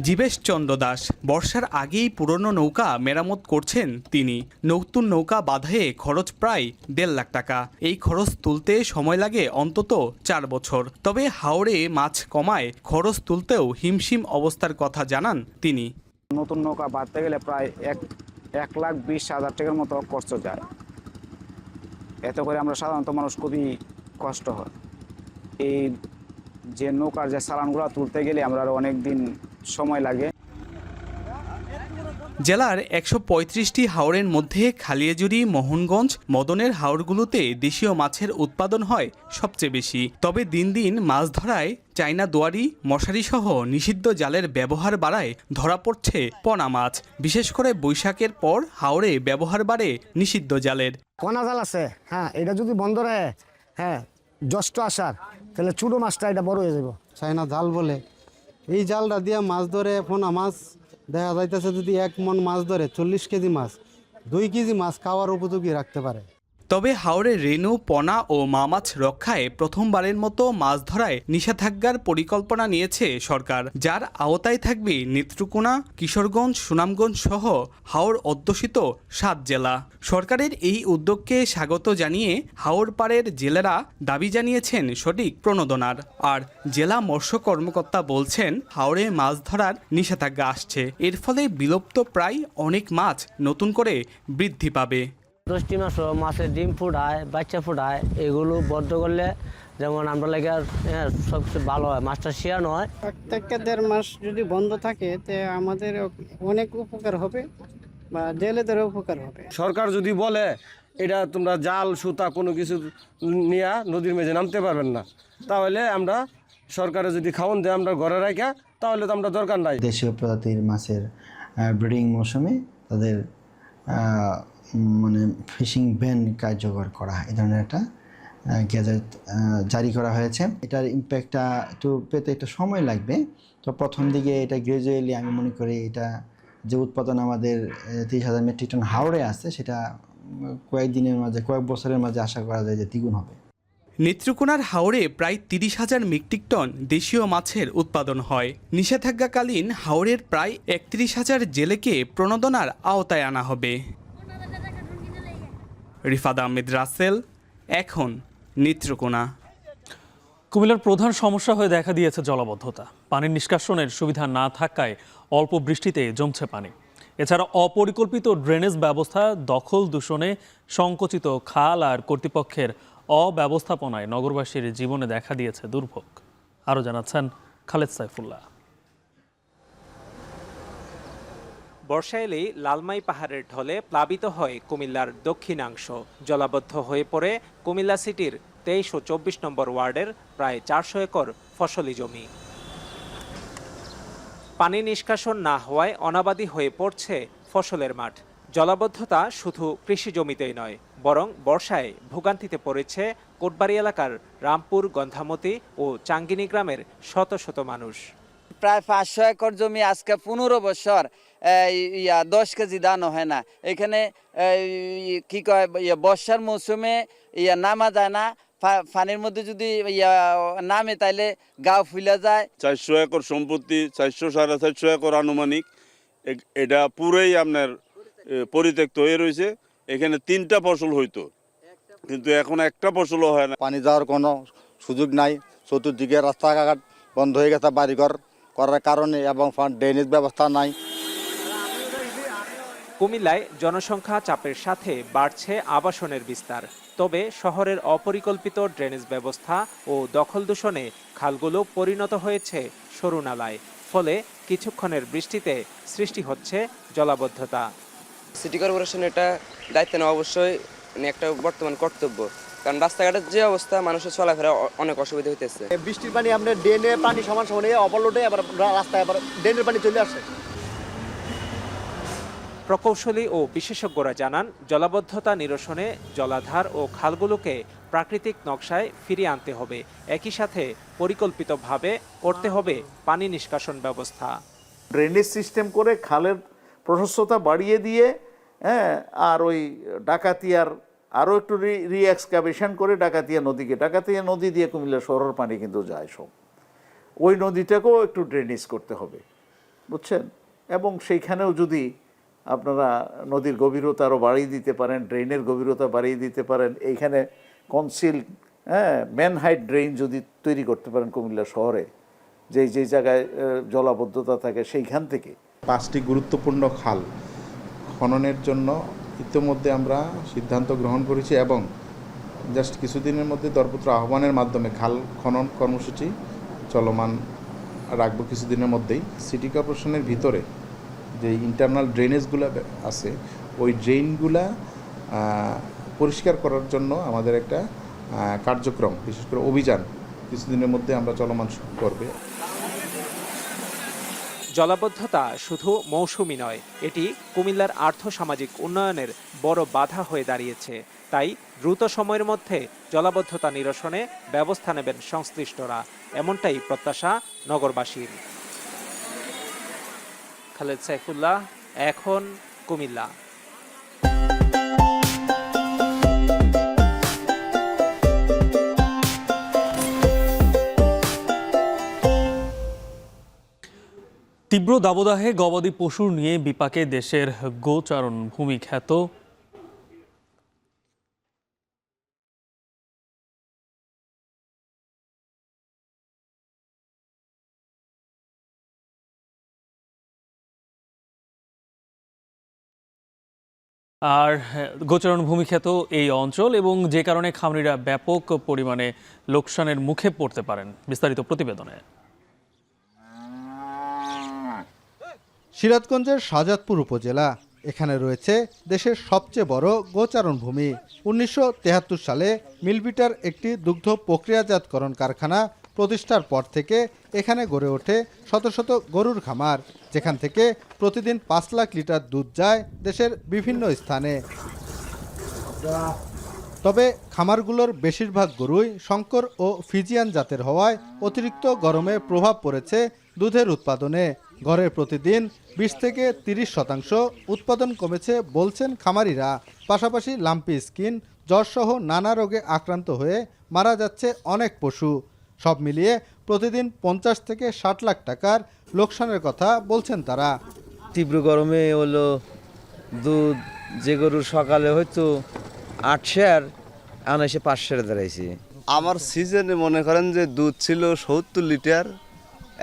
জীবেশ চন্দ্র দাস বর্ষার আগেই পুরনো নৌকা মেরামত করছেন তিনি। নতুন নৌকা বাঁধায়ে খরচ প্রায় 1.5 লাখ টাকা। এই খরচ তুলতে সময় লাগে অন্তত 4 বছর। তবে হাওড়ে মাছ কমায় খরচ তুলতেও হিমশিম অবস্থার কথা জানান তিনি। নতুন নৌকা বাঁধতে গেলে প্রায় 1,20,000 টাকার মতো খরচ যায়। এতে করে আমরা সাধারণত মানুষ খুবই কষ্ট হয়। এই যে নৌকার যে চালানগুলো তুলতে গেলে আমরা অনেক দিন সময় লাগে। জেলার 135টি হাওরের মধ্যে খালিয়াজুড়ি, মোহনগঞ্জ, মদনের হাওরগুলোতে দেশীয় মাছের উৎপাদন হয় সবচেয়ে বেশি। তবে দিন দিন মাছ ধরায় চাইনা দোয়ারি, মশারি সহ নিষিদ্ধ জালের ব্যবহার বাড়ায় ধরা পড়ছে পোনা মাছ। বিশেষ করে বৈশাখের পর হাওরে ব্যবহার বাড়ে নিষিদ্ধ জালের। পোনা জাল আছে, হ্যাঁ, এটা যদি বন্ধ রাখে, হ্যাঁ, জ্যৈষ্ঠ আসার, তাহলে ছোটো মাছটা এটা বড় হয়ে যাব। চাইনা জাল বলে এই জালটা দিয়ে মাছ ধরে পোনা মাছ দেখা যাইতেছে, যদি 1 মন মাছ ধরে 40 কেজি মাছ 2 কেজি মাছ খাওয়ার উপযোগী রাখতে পারে। তবে হাওরে রেণু, পোনা ও মা মাছ রক্ষায় প্রথমবারের মতো মাছ ধরায় নিষেধাজ্ঞার পরিকল্পনা নিয়েছে সরকার, যার আওতায় থাকবে নেত্রকোনা, কিশোরগঞ্জ, সুনামগঞ্জ সহ হাওর অধ্যুষিত 7 জেলা। সরকারের এই উদ্যোগকে স্বাগত জানিয়ে হাওর পাড়ের জেলেরা দাবি জানিয়েছেন সঠিক প্রণোদনার। আর জেলা মৎস্য কর্মকর্তা বলছেন, হাওরে মাছ ধরার নিষেধাজ্ঞা আসছে, এর ফলে বিলুপ্ত প্রায় অনেক মাছ নতুন করে বৃদ্ধি পাবে। 10টি মাসও মাছের ডিম ফুটায়, বাচ্চা ফুটায়, এগুলো বদ্ধ করলে যেমন আমরা লাগে সবচেয়ে ভালো হয়, মাছটা শিয়ানো হয়। প্রত্যেকটা 1.5 মাস যদি বন্ধ থাকে তে আমাদের অনেক উপকার হবে বা জেলেদের উপকার হবে। সরকার যদি বলে এটা তোমরা জাল, সুতা কোনো কিছু নিয়ে নদীর মেঝে নামতে পারবেন না, তাহলে আমরা সরকারে যদি খাওয়ান দেয় আমরা ঘরে রাখা, তাহলে তো আমরা দরকার নাই। দেশীয় প্রজাতির মাছের ব্রিডিং মৌসুমে তাদের মানে ফিশিং ব্যান কার্যকর করা, এই ধরনের একটা গ্যাজেট জারি করা হয়েছে। এটার ইম্প্যাক্টটা একটু পেতে একটু সময় লাগবে। তো প্রথম দিকে এটা গ্রাজুয়ালি আমি মনে করি এটা যে উৎপাদন আমাদের 30,000 মেট্রিক টন হাওড়ে আছে, সেটা কয়েকদিনের মাঝে, কয়েক বছরের মাঝে আশা করা যায় যে দ্বিগুণ হবে। নেত্রকোনার হাওরে প্রায় 30,000 মেট্রিক টন দেশীয় মাছের উৎপাদন হয়। নিষেধাজ্ঞাকালীন হাওরের প্রায় 31,000 জেলেকে প্রণোদনার আওতায় আনা হবে। রিফাত আহমেদ রাসেল, এখন নেত্রকোনা। কুমিল্লার প্রধান সমস্যা হয়ে দেখা দিয়েছে জলাবদ্ধতা। পানির নিষ্কাশনের সুবিধা না থাকায় অল্প বৃষ্টিতে জমছে পানি। এছাড়া অপরিকল্পিত ড্রেনেজ ব্যবস্থা, দখল দূষণে সংকুচিত খাল আর কর্তৃপক্ষের অব্যবস্থাপনায় নগরবাসীর জীবনে দেখা দিয়েছে দুর্ভোগ। আরও জানাচ্ছেন খালেদ সাইফুল্লাহ। বর্ষা এলেই লালমাই পাহাড়ের ঢলে প্লাবিত হয় কুমিল্লার দক্ষিণাংশ। জলাবদ্ধ হয়ে পড়ে কুমিল্লা সিটির 23 ও 24 নম্বর ওয়ার্ডের প্রায় 400 একর ফসলি জমি। পানি নিষ্কাশন না হওয়ায় অনাবাদি হয়ে পড়ছে ফসলের মাঠ। জলাবদ্ধতা শুধু কৃষি জমিতেই নয়, বরং বর্ষায় ভোগান্তিতে পড়েছে কোটবাড়ি এলাকার রামপুর, গন্ধামতি ও চাঙ্গিনী গ্রামের শত শত মানুষ। প্রায় 500 একর জমি আজকে 15 বছর 10 কেজি ধানও হয় না। এখানে কি কয় বর্ষার মৌসুমে নামা যায় না, পানির মধ্যে যদি নামে তাইলে গাও ফুলে যায়। 400 একর সম্পত্তি, 400-450 একর আনুমানিক, এটা পুরোই আপনার পরিত্যক্ত হয়ে রয়েছে। এখানে 3টা ফসল হইতো, কিন্তু এখন একটা ফসলও হয় না। পানি যাওয়ার কোনো সুযোগ নাই, চতুর্দিকে রাস্তাঘাট বন্ধ হয়ে গেছে বাড়িঘর করার কারণে, এবং ড্রেনেজ ব্যবস্থা নাই। কুমিল্লায় জনসংখ্যা চাপের সাথে বাড়ছে আবাসনের বিস্তার। তবে শহরের অপরিকল্পিত ড্রেনেজ ব্যবস্থা ও দখল দূষণে খালগুলো পরিণত হয়েছে সরু নালায়। ফলে কিছুক্ষণের বৃষ্টিতে সৃষ্টি হচ্ছে জলাবদ্ধতা। সিটি কর্পোরেশন এটা দায়িত্ব নেওয়া অবশ্যই একটা বর্তমান কর্তব্য, কারণ রাস্তাঘাটের যে অবস্থা মানুষের চলাফেরা অনেক অসুবিধা হইতেছে। বৃষ্টির পানি আপনার ড্রেনে পানি সমান সমানে ওভারলোডে আবার রাস্তায় আবার ড্রেনের পানি চলে আসে। প্রকৌশলী ও বিশেষজ্ঞরা জানান, জলাবদ্ধতা নিরসনে জলাধার ও খালগুলোকে প্রাকৃতিক নকশায় ফিরিয়ে আনতে হবে। একই সাথে পরিকল্পিতভাবে করতে হবে পানি নিষ্কাশন ব্যবস্থা। ড্রেনেজ সিস্টেম করে খালের প্রশস্ততা বাড়িয়ে দিয়ে, আর ওই ডাকাতিয়ার আরও একটু রিএক্সকাভেশন করে ডাকাতিয়া নদী দিয়ে কুমিল্লা শহরের পানি কিন্তু যায় সব, ওই নদীটাকেও একটু ড্রেনেজ করতে হবে, বুঝছেন। এবং সেইখানেও যদি আপনারা নদীর গভীরতা আরও বাড়িয়ে দিতে পারেন, ড্রেনের গভীরতা বাড়িয়ে দিতে পারেন, এইখানে কনসিল ম্যান হাইট ড্রেন যদি তৈরি করতে পারেন কুমিল্লা শহরে, যেই জায়গায় জলাবদ্ধতা থাকে সেইখান থেকে। 5টি গুরুত্বপূর্ণ খাল খননের জন্য ইতিমধ্যে আমরা সিদ্ধান্ত গ্রহণ করেছি এবং জাস্ট কিছুদিনের মধ্যে দরপত্র আহ্বানের মাধ্যমে খাল খনন কর্মসূচি চলমান রাখবো কিছুদিনের মধ্যেই। সিটি কর্পোরেশনের ভিতরে যে ইন্টারনাল ড্রেনেজগুলো আছে, ওই ড্রেনগুলা পরিষ্কার করার জন্য আমাদের একটা কার্যক্রম, বিশেষ করে অভিযান কিছুদিনের মধ্যে আমরা চলমান করবে। জলাবদ্ধতা শুধু মৌসুমি নয়, এটি কুমিল্লার আর্থ-সামাজিক উন্নয়নের বড় বাধা হয়ে দাঁড়িয়েছে। তাই দ্রুত সময়ের মধ্যে জলাবদ্ধতা নিরসনে ব্যবস্থা নেবেন সংশ্লিষ্টরা, এমনটাই প্রত্যাশা নগরবাসীর। খালেদ সাইফুল্লাহ, এখন কুমিল্লা। তীব্র দাবদাহে গবাদি পশুর নিয়ে বিপাকে দেশের গোচারণ ভূমি খ্যাত আর গোচারণ ভূমিখ্যাত এই অঞ্চল এবং যে কারণে খামারিরা ব্যাপক পরিমাণে লোকসানের মুখে পড়তে পারেন। বিস্তারিত প্রতিবেদনে। সিরাজগঞ্জের শাহজাদপুর উপজেলা, এখানে রয়েছে দেশের সবচেয়ে বড় গোচারণ ভূমি। 1973 সালে মিলবিটার একটি দুগ্ধ প্রক্রিয়াজাতকরণ কারখানা প্রতিষ্ঠার পর থেকে এখানে গড়ে ওঠে শত শত গরুর খামার, যেখান থেকে প্রতিদিন 5 লাখ লিটার দুধ যায় দেশের বিভিন্ন স্থানে। তবে খামারগুলোর বেশিরভাগ গরুই শঙ্কর ও ফিজিয়ান জাতের হওয়ায় অতিরিক্ত গরমে প্রভাব পড়েছে দুধের উৎপাদনে। গড়ে প্রতিদিন 20 থেকে 30% উৎপাদন কমেছে বলছেন খামারিরা। পাশাপাশি লাম্পি স্কিন, জ্বরসহ নানা রোগে আক্রান্ত হয়ে মারা যাচ্ছে অনেক পশু। সব মিলিয়ে প্রতিদিন 50 থেকে 60 লাখ টাকার লোকসানের কথা বলছেন তারা। তীব্র গরমে হলো দুধ যে গরুর সকালে হয়তো 800 আর এসে 500 দাঁড়াইছে। আমার সিজনে মনে করেন যে দুধ ছিল 70 লিটার,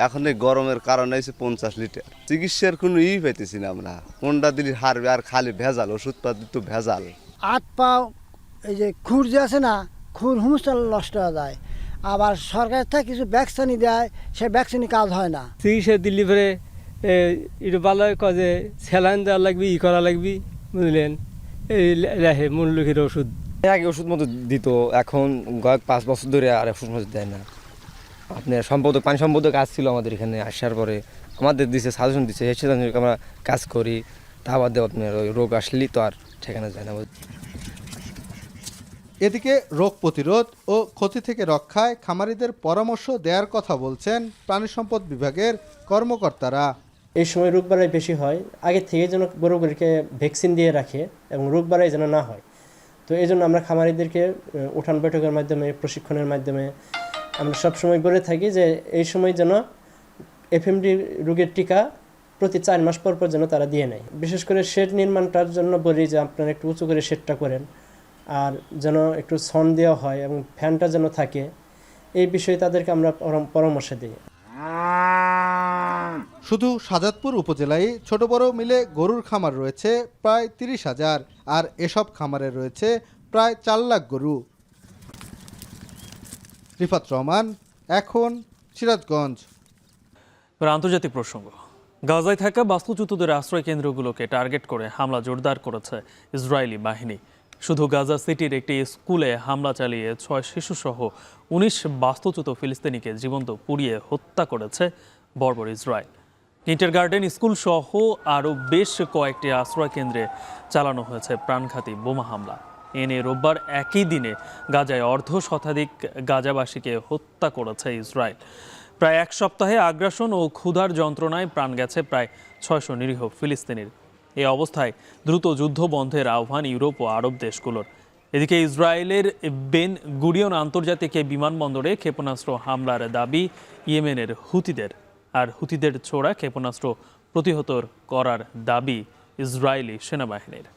এখন এই গরমের কারণে এসে 50 লিটার। চিকিৎসার কোনো পাইতেছি না আমরা, কোনটা দিলি হারবে, আর খালি ভেজাল ওষুধপাতি তো ভেজাল। 8 পা এই যে খুর যে আছে না, খুর হুমস্তা নষ্ট হয়ে যায়। আবার সরকার থেকে কিছু ভ্যাকসিনই দেয়, সে ভ্যাকসিনই কাজ হয় না। চিকিৎসা দিল্লি পরে একটু ভালো কাজে স্যালাইন দেওয়া লাগবে, করা লাগবে, বুঝলেন, এই লেহে মূল্যের ওষুধ। আগে ওষুধ মতো দিত, এখন 5 বছর ধরে আর ওষুধ মতো দেয় না। আপনার সম্পাদক, পানি সম্পাদক কাজ ছিল আমাদের এখানে, আসার পরে আমাদের দিছে সাজেশন দিচ্ছে, এসে আমরা কাজ করি। তা বাদে আপনার ওই রোগ আসলেই তো আর ঠেকানো যায় না। এদিকে রোগ প্রতিরোধ ও ক্ষতি থেকে রক্ষায় খামারিদের পরামর্শ দেওয়ার কথা বলছেন প্রাণী সম্পদ বিভাগের কর্মকর্তারা। এই সময় রোগ বাড়াই বেশি হয়, আগে থেকে যেন গরুগুলিকে ভ্যাকসিন দিয়ে রাখে এবং রোগ বাড়াই যেন না হয়। তো এই জন্য আমরা খামারিদেরকে উঠান বৈঠকের মাধ্যমে, প্রশিক্ষণের মাধ্যমে আমরা সবসময় বলে থাকি যে এই সময় যেন এফএমডি রোগের টিকা প্রতি 4 মাস পর পর যেন তারা দিয়ে নেয়। বিশেষ করে শেড নির্মাণটার জন্য বলি যে আপনারা একটু উঁচু করে শেডটা করেন, আর যেন একটু ছন দেওয়া হয় এবং ফ্যানটা যেন থাকে, এই বিষয়ে তাদেরকে আমরা পরামর্শ দিই। শুধু শাজাদপুর উপজেলায় ছোট বড় মিলে গরুর খামার রয়েছে প্রায় 30,000, আর এসব খামারে রয়েছে প্রায় 4 লাখ গরু। রিফাত রহমান, এখন সিরাজগঞ্জ। আন্তর্জাতিক প্রসঙ্গ, গাজায় থাকা বাস্তুচ্যুতদের আশ্রয় কেন্দ্রগুলোকে টার্গেট করে হামলা জোরদার করেছে ইসরায়েলি বাহিনী। শুধু গাজা সিটির একটি স্কুলে হামলা চালিয়ে 6 শিশুসহ 19 বাস্তুচ্যুত ফিলিস্তিনিকে জীবন্ত পুড়িয়ে হত্যা করেছে বর্বর ইসরায়েল। কিন্ডারগার্টেন স্কুল সহ আরও বেশ কয়েকটি আশ্রয় কেন্দ্রে চালানো হয়েছে প্রাণঘাতী বোমা হামলা। এ নিয়ে রোববার একই দিনে গাজায় অর্ধশতাধিক গাজাবাসীকে হত্যা করেছে ইসরায়েল। প্রায় এক সপ্তাহে আগ্রাসন ও ক্ষুধার যন্ত্রণায় প্রাণ গেছে প্রায় 600 নিরীহ ফিলিস্তিনির। এই অবস্থায় দ্রুত যুদ্ধ বন্ধের আহ্বান ইউরোপ ও আরব দেশগুলোর। এদিকে ইসরায়েলের বেন গুরিয়ন আন্তর্জাতিক বিমানবন্দরে ক্ষেপণাস্ত্র হামলার দাবি ইয়েমেনের হুতিদের, আর হুতিদের ছোড়া ক্ষেপণাস্ত্র প্রতিহত করার দাবি ইসরায়েলি সেনাবাহিনীর।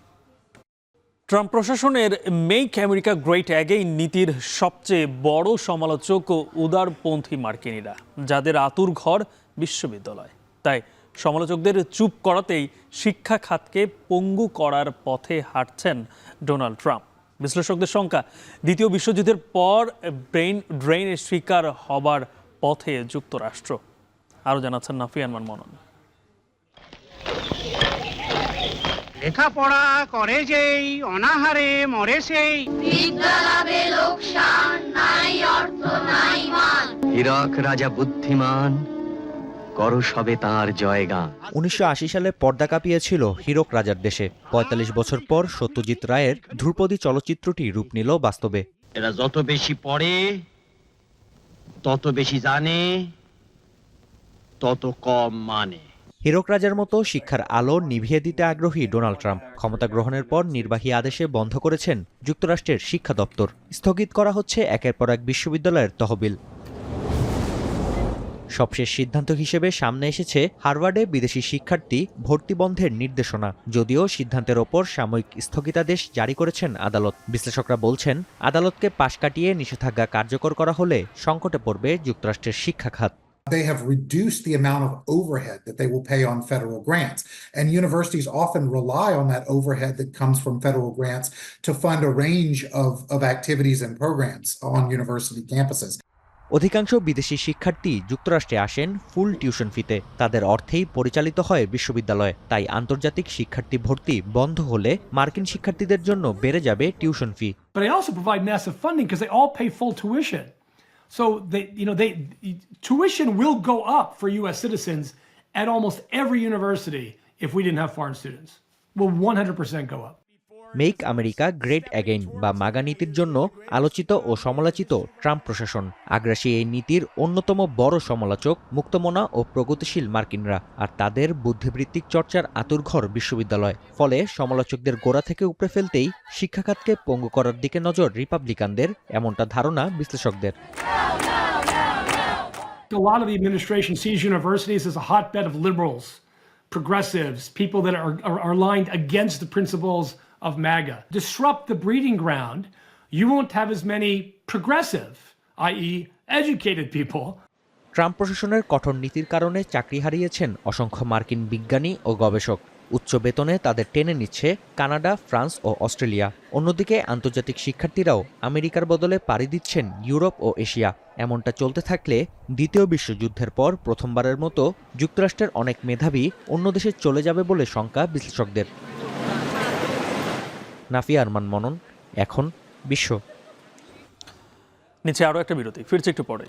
ট্রাম্প প্রশাসনের মেক আমেরিকা গ্রেট অ্যাগেইন নীতির সবচেয়ে বড় সমালোচক ও উদারপন্থী মার্কিনীরা, যাদের আতুর ঘর বিশ্ববিদ্যালয়। তাই সমালোচকদের চুপ করাতেই শিক্ষা খাতকে পঙ্গু করার পথে হাঁটছেন ডোনাল্ড ট্রাম্প। বিশ্লেষকদের শঙ্কা, দ্বিতীয় বিশ্বযুদ্ধের পর ব্রেইন ড্রেনের শিকার হবার পথে যুক্তরাষ্ট্র। আরও জানাচ্ছেন নাফিয়া আরমান মনন। লেখাপড়া করে যেই অনাহারে মরে সেই, বিদ্যালাভে লোকসান নাই অর্থ নাই মান। হীরক রাজা বুদ্ধিমান, করো সবে তাঁর জয়গান। 1980 সালে পর্দা কাঁপিয়েছিল হীরক রাজার দেশে। 45 বছর পর সত্যজিৎ রায়ের ধ্রুপদী চলচ্চিত্রটি রূপ নিল বাস্তবে। এরা যত বেশি পড়ে, তত বেশি জানে, তত কম মানে। হীরক রাজার মতো শিক্ষার আলো নিভিয়ে দিতে আগ্রহী ডোনাল্ড ট্রাম্প ক্ষমতা গ্রহণের পর নির্বাহী আদেশে বন্ধ করেছেন যুক্তরাষ্ট্রের শিক্ষা দপ্তর। স্থগিত করা হচ্ছে একের পর এক বিশ্ববিদ্যালয়ের তহবিল। সবশেষ সিদ্ধান্ত হিসেবে সামনে এসেছে হার্ভার্ডে বিদেশি শিক্ষার্থী ভর্তি বন্ধের নির্দেশনা। যদিও সিদ্ধান্তের ওপর সাময়িক স্থগিতাদেশ জারি করেছেন আদালত। বিশ্লেষকরা বলছেন, আদালতকে পাশ কাটিয়ে নিষেধাজ্ঞা কার্যকর করা হলে সংকটে পড়বে যুক্তরাষ্ট্রের শিক্ষা খাত। They have reduced the amount of overhead that they will pay on federal grants. And universities often rely on that overhead that comes from federal grants to fund a range of activities and programs on university campuses. অধিকাংশ বিদেশি শিক্ষার্থী যুক্তরাষ্ট্রে আসেন ফুল tuition ফিতে। তাদের অর্থেই পরিচালিত হয় বিশ্ববিদ্যালয়। তাই আন্তর্জাতিক শিক্ষার্থী ভর্তি বন্ধ হলে মার্কিন শিক্ষার্থীদের জন্য বেড়ে যাবে tuition fee. But they also provide massive funding because they all pay full tuition. So tuition will go up for U.S. citizens at almost every university if we didn't have foreign students. Will 100% go up. Make America great again বা মাগা নীতির জন্য আলোচিত ও সমালোচিত Trump প্রশাসন। আগ্রাসী এই নীতির অন্যতম বড় সমালোচক মুক্তমনা ও প্রগতিশীল মার্কিনরা, আর তাদের বুদ্ধিবৃত্তিক চর্চার আতুরঘর বিশ্ববিদ্যালয়। ফলে সমালোচকদের গোড়া থেকে উপড়ে ফেলতেই শিক্ষাখাতকে পঙ্গু করার দিকে নজর রিপাবলিকানদের, এমনটা ধারণা বিশ্লেষকদের। A lot of the administration sees universities as a hotbed of liberals, progressives, people that are aligned against the principles of MAGA. Disrupt the breeding ground, you won't have as many progressive, i.e. educated people. Trump প্রশাসনের কঠোর নীতির কারণে চাকরি হারিয়েছেন অসংখ্য মার্কিন বিজ্ঞানী ও গবেষক। উচ্চ বেতনে তাদের টেনে নিচ্ছে কানাডা, ফ্রান্স ও অস্ট্রেলিয়া। অন্যদিকে আন্তর্জাতিক শিক্ষার্থীরাও আমেরিকার বদলে পাড়ি দিচ্ছেন ইউরোপ ও এশিয়া। এমনটা চলতে থাকলে দ্বিতীয় বিশ্বযুদ্ধের পর প্রথমবারের মতো যুক্তরাষ্ট্রের অনেক মেধাবী অন্য দেশে চলে যাবে বলে শঙ্কা বিশ্লেষকদের। নাফিয়া আরমান মনন, এখন বিশ্ব। নিচে আরও একটা বিরতি, ফিরছে একটু পরে।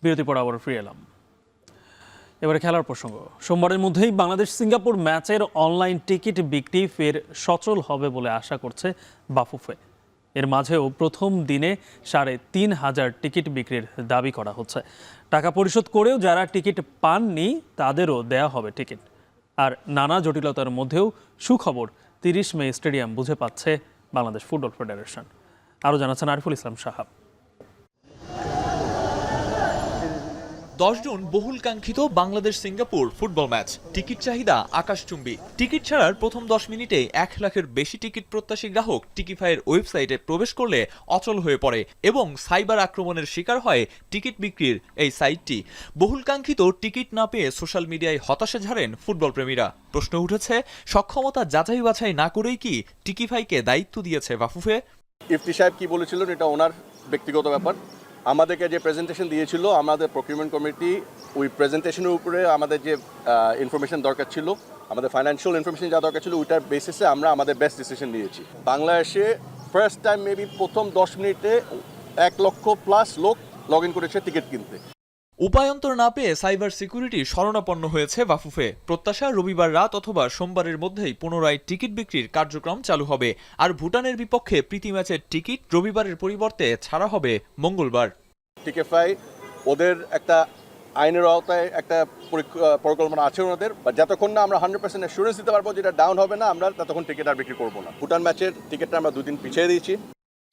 বিরতি পর আবার ফিরে এলাম। এবারে খেলার প্রসঙ্গ। সোমবারের মধ্যেই বাংলাদেশ সিঙ্গাপুর ম্যাচের অনলাইন টিকিট বিক্রি ফের সচল হবে বলে আশা করছে বাফুফে। এর মাঝেও প্রথম দিনে ৩,৫০০ টিকিট বিক্রির দাবি করা হচ্ছে। টাকা পরিশোধ করেও যারা টিকিট পাননি তাদেরও দেয়া হবে টিকিট। আর নানা জটিলতার মধ্যেও সুখবর, ৩০ মে স্টেডিয়াম বুঝে পাচ্ছে বাংলাদেশ ফুটবল ফেডারেশন। আরও জানাচ্ছেন আরিফুল ইসলাম সাহাব। 10 জুন বহুল কাঙ্ক্ষিত Bangladesh Singapore football match. Ticket চাহিদা আকাশচুম্বী। টিকিট ছাড়ার প্রথম 10 মিনিটে 1 লাখের বেশি টিকিট প্রত্যাশী গ্রাহক টিকিফাইয়ের ওয়েবসাইটে প্রবেশ করলে অচল হয়ে পড়ে এবং সাইবার আক্রমণের শিকার হয় টিকিট বিক্রির এই সাইটটি। বহুল কাঙ্ক্ষিত টিকিট না পেয়ে সোশ্যাল মিডিয়ায় হতাশা ঝাড়েন ফুটবল প্রেমীরা। প্রশ্ন উঠেছে, সক্ষমতা যাচাই বাছাই না করেই কি টিকিফাইকে দায়িত্ব দিয়েছে বাফুফে? ইফতি সাহেব কি বলেছিলেন এটা ওনার ব্যক্তিগত ব্যাপার। আমাদেরকে যে প্রেজেন্টেশন দিয়েছিল আমাদের প্রকিউরমেন্ট কমিটি, ওই প্রেজেন্টেশনের উপরে আমাদের যে ইনফরমেশন দরকার ছিল, আমাদের ফাইন্যান্সিয়াল ইনফরমেশন যা দরকার ছিল, ওইটার বেসিসে আমরা আমাদের বেস্ট ডিসিশন নিয়েছি। বাংলাদেশে ফার্স্ট টাইম মেবি প্রথম 10 মিনিটে 1 লক্ষ প্লাস লোক লগ ইন করেছে টিকিট কিনতে। উপায়ন্তর না পেয়ে সাইবার সিকিউরিটি শরণাপন্ন হয়েছে বাফুফে। প্রত্যাশা রবিবার রাত অথবা সোমবারের মধ্যেই পুনরায় টিকিট বিক্রির কার্যক্রম চালু হবে। আর ভুটানের বিপক্ষে প্রীতি ম্যাচের টিকিট রবিবারের পরিবর্তে ছাড়া হবে মঙ্গলবার। টিকিফাই ওদের একটা আইনের আওতায় একটা পরিকল্পনা আছে ওনাদের, বা যতক্ষণ না আমরা 100% অ্যাসুরেন্স দিতে পারবো যেটা ডাউন হবে না, আমরা ততক্ষণ টিকিট আর বিক্রি করবো না। ভুটান ম্যাচের টিকিটটা আমরা 2 দিন পিছিয়ে দিয়েছি।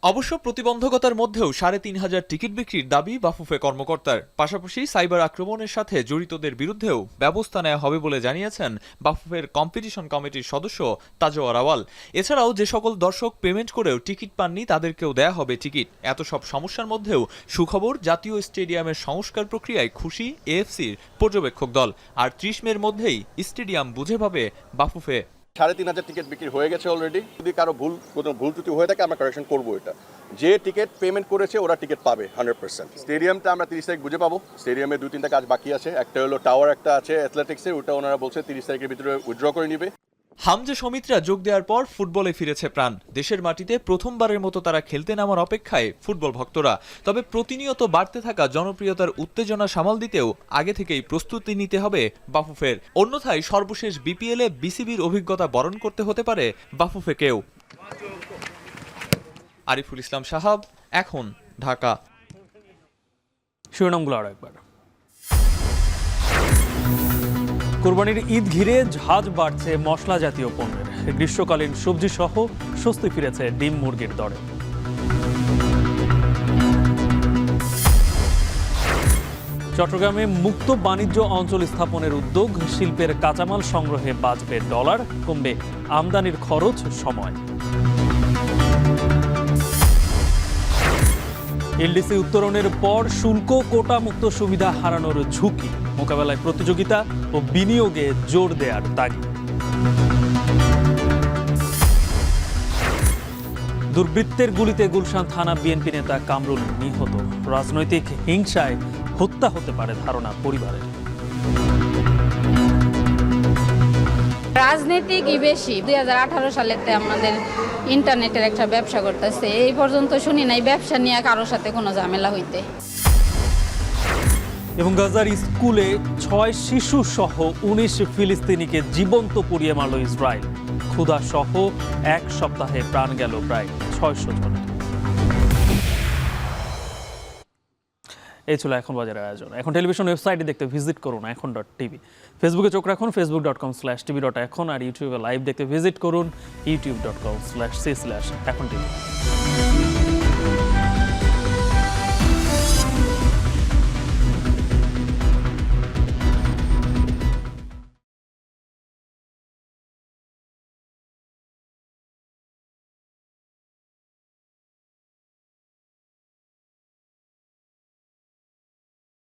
অবশ্য প্রতিবন্ধকতার মধ্যেও 3,500 টিকিট বিক্রির দাবি বাফুফে কর্মকর্তার। পাশাপাশি সাইবার আক্রমণের সাথে জড়িতদের বিরুদ্ধেও ব্যবস্থা নেওয়া হবে বলে জানিয়েছেন বাফুফের কম্পিটিশন কমিটির সদস্য তাজওয়ার আওয়াল। এছাড়াও যে সকল দর্শক পেমেন্ট করেও টিকিট পাননি তাদেরকেও দেয়া হবে টিকিট। এত সব সমস্যার মধ্যেও সুখবর, জাতীয় স্টেডিয়ামের সংস্কার প্রক্রিয়ায় খুশি এএফসির পর্যবেক্ষক দল। আর 30 মের মধ্যেই স্টেডিয়াম বুঝে পাবে বাফুফে। 3,500 টিকিট বিক্রি হয়ে গেছে অলরেডি। যদি কারো কোনো ভুল ত্রুটি হয়ে থাকে আমরা কারেকশন করবো। এটা যে টিকিট পেমেন্ট করেছে ওরা টিকিট পাবে 100%। স্টেডিয়ামটা আমরা 30 তারিখ বুঝে পাবো। স্টেডিয়ামে 2-3টা কাজ বাকি আছে। একটা হলো টাওয়ার একটা আছে অ্যাথলেটিক্সের, ওটা ওনারা বলছে 30 তারিখের ভিতরে উইথড্র করে নিবে। হামজা সমিতিরা যোগ দেওয়ার পর ফুটবলে ফিরেছে প্রাণ। দেশের মাটিতে প্রথমবারের মতো তারা খেলতে নামার অপেক্ষায় ফুটবল ভক্তরা। তবে প্রতিনিয়ত বাড়তে থাকা জনপ্রিয়তার উত্তেজনা সামাল দিতেও আগে থেকেই প্রস্তুতি নিতে হবে বাফুফের। অন্যথায় সর্বশেষ বিপিএলে বিসিবির অভিজ্ঞতা বরণ করতে হতে পারে বাফুফেকেও। আরিফুল ইসলাম সাহাব, এখন, ঢাকা। শিরোনামগুলো আরো একবার। কোরবানির ঈদ ঘিরে ঝাঁজ বাড়ছে মশলা জাতীয় পণ্যের। গ্রীষ্মকালীন সবজি সহ স্বস্তি ফিরেছে ডিম মুরগির দরে। চট্টগ্রামে মুক্ত বাণিজ্য অঞ্চল স্থাপনের উদ্যোগ। শিল্পের কাঁচামাল সংগ্রহে বাঁচবে ডলার, কমবে আমদানির খরচ, সময়। এলডিসি উত্তরণের পর শুল্ক কোটা মুক্ত সুবিধা হারানোর ঝুঁকি। মোকাবেলায় প্রতিযোগিতা ও বিনিয়োগে জোর দেওয়ার তাগিদ। দুর্বৃত্তের গুলিতে গুলশান থানা বিএনপি নেতা কামরুল নিহত। রাজনৈতিক হিংসায় হত্যা হতে পারে ধারণা পরিবারের। রাজনীতিকই বেশি। 2018 সালেতে আমাদের ইন্টারনেটের একটা ব্যবসা করতেছে, এই পর্যন্ত শুনি নাই ব্যবসা নিয়ে কারোর সাথে কোনো ঝামেলা হইতে। এবং গাজার স্কুলে 6 শিশু সহ 19 ফিলিস্তিনিকে জীবন্ত পুড়িয়ে মারল ইসরায়েল। ক্ষুধা সহ 1 সপ্তাহে প্রাণ গেল প্রায় 600 জনের। এই ছিল এখন বাজারের আয়োজন। এখন টেলিভিশন ওয়েবসাইটে দেখতে ভিজিট করুন এখন.টিভি। ফেসবুকে চোখ রাখুন facebook.com/tv.এখন। আর ইউটিউবে লাইভ দেখতে ভিজিট করুন youtube.com/c/এখন.tv।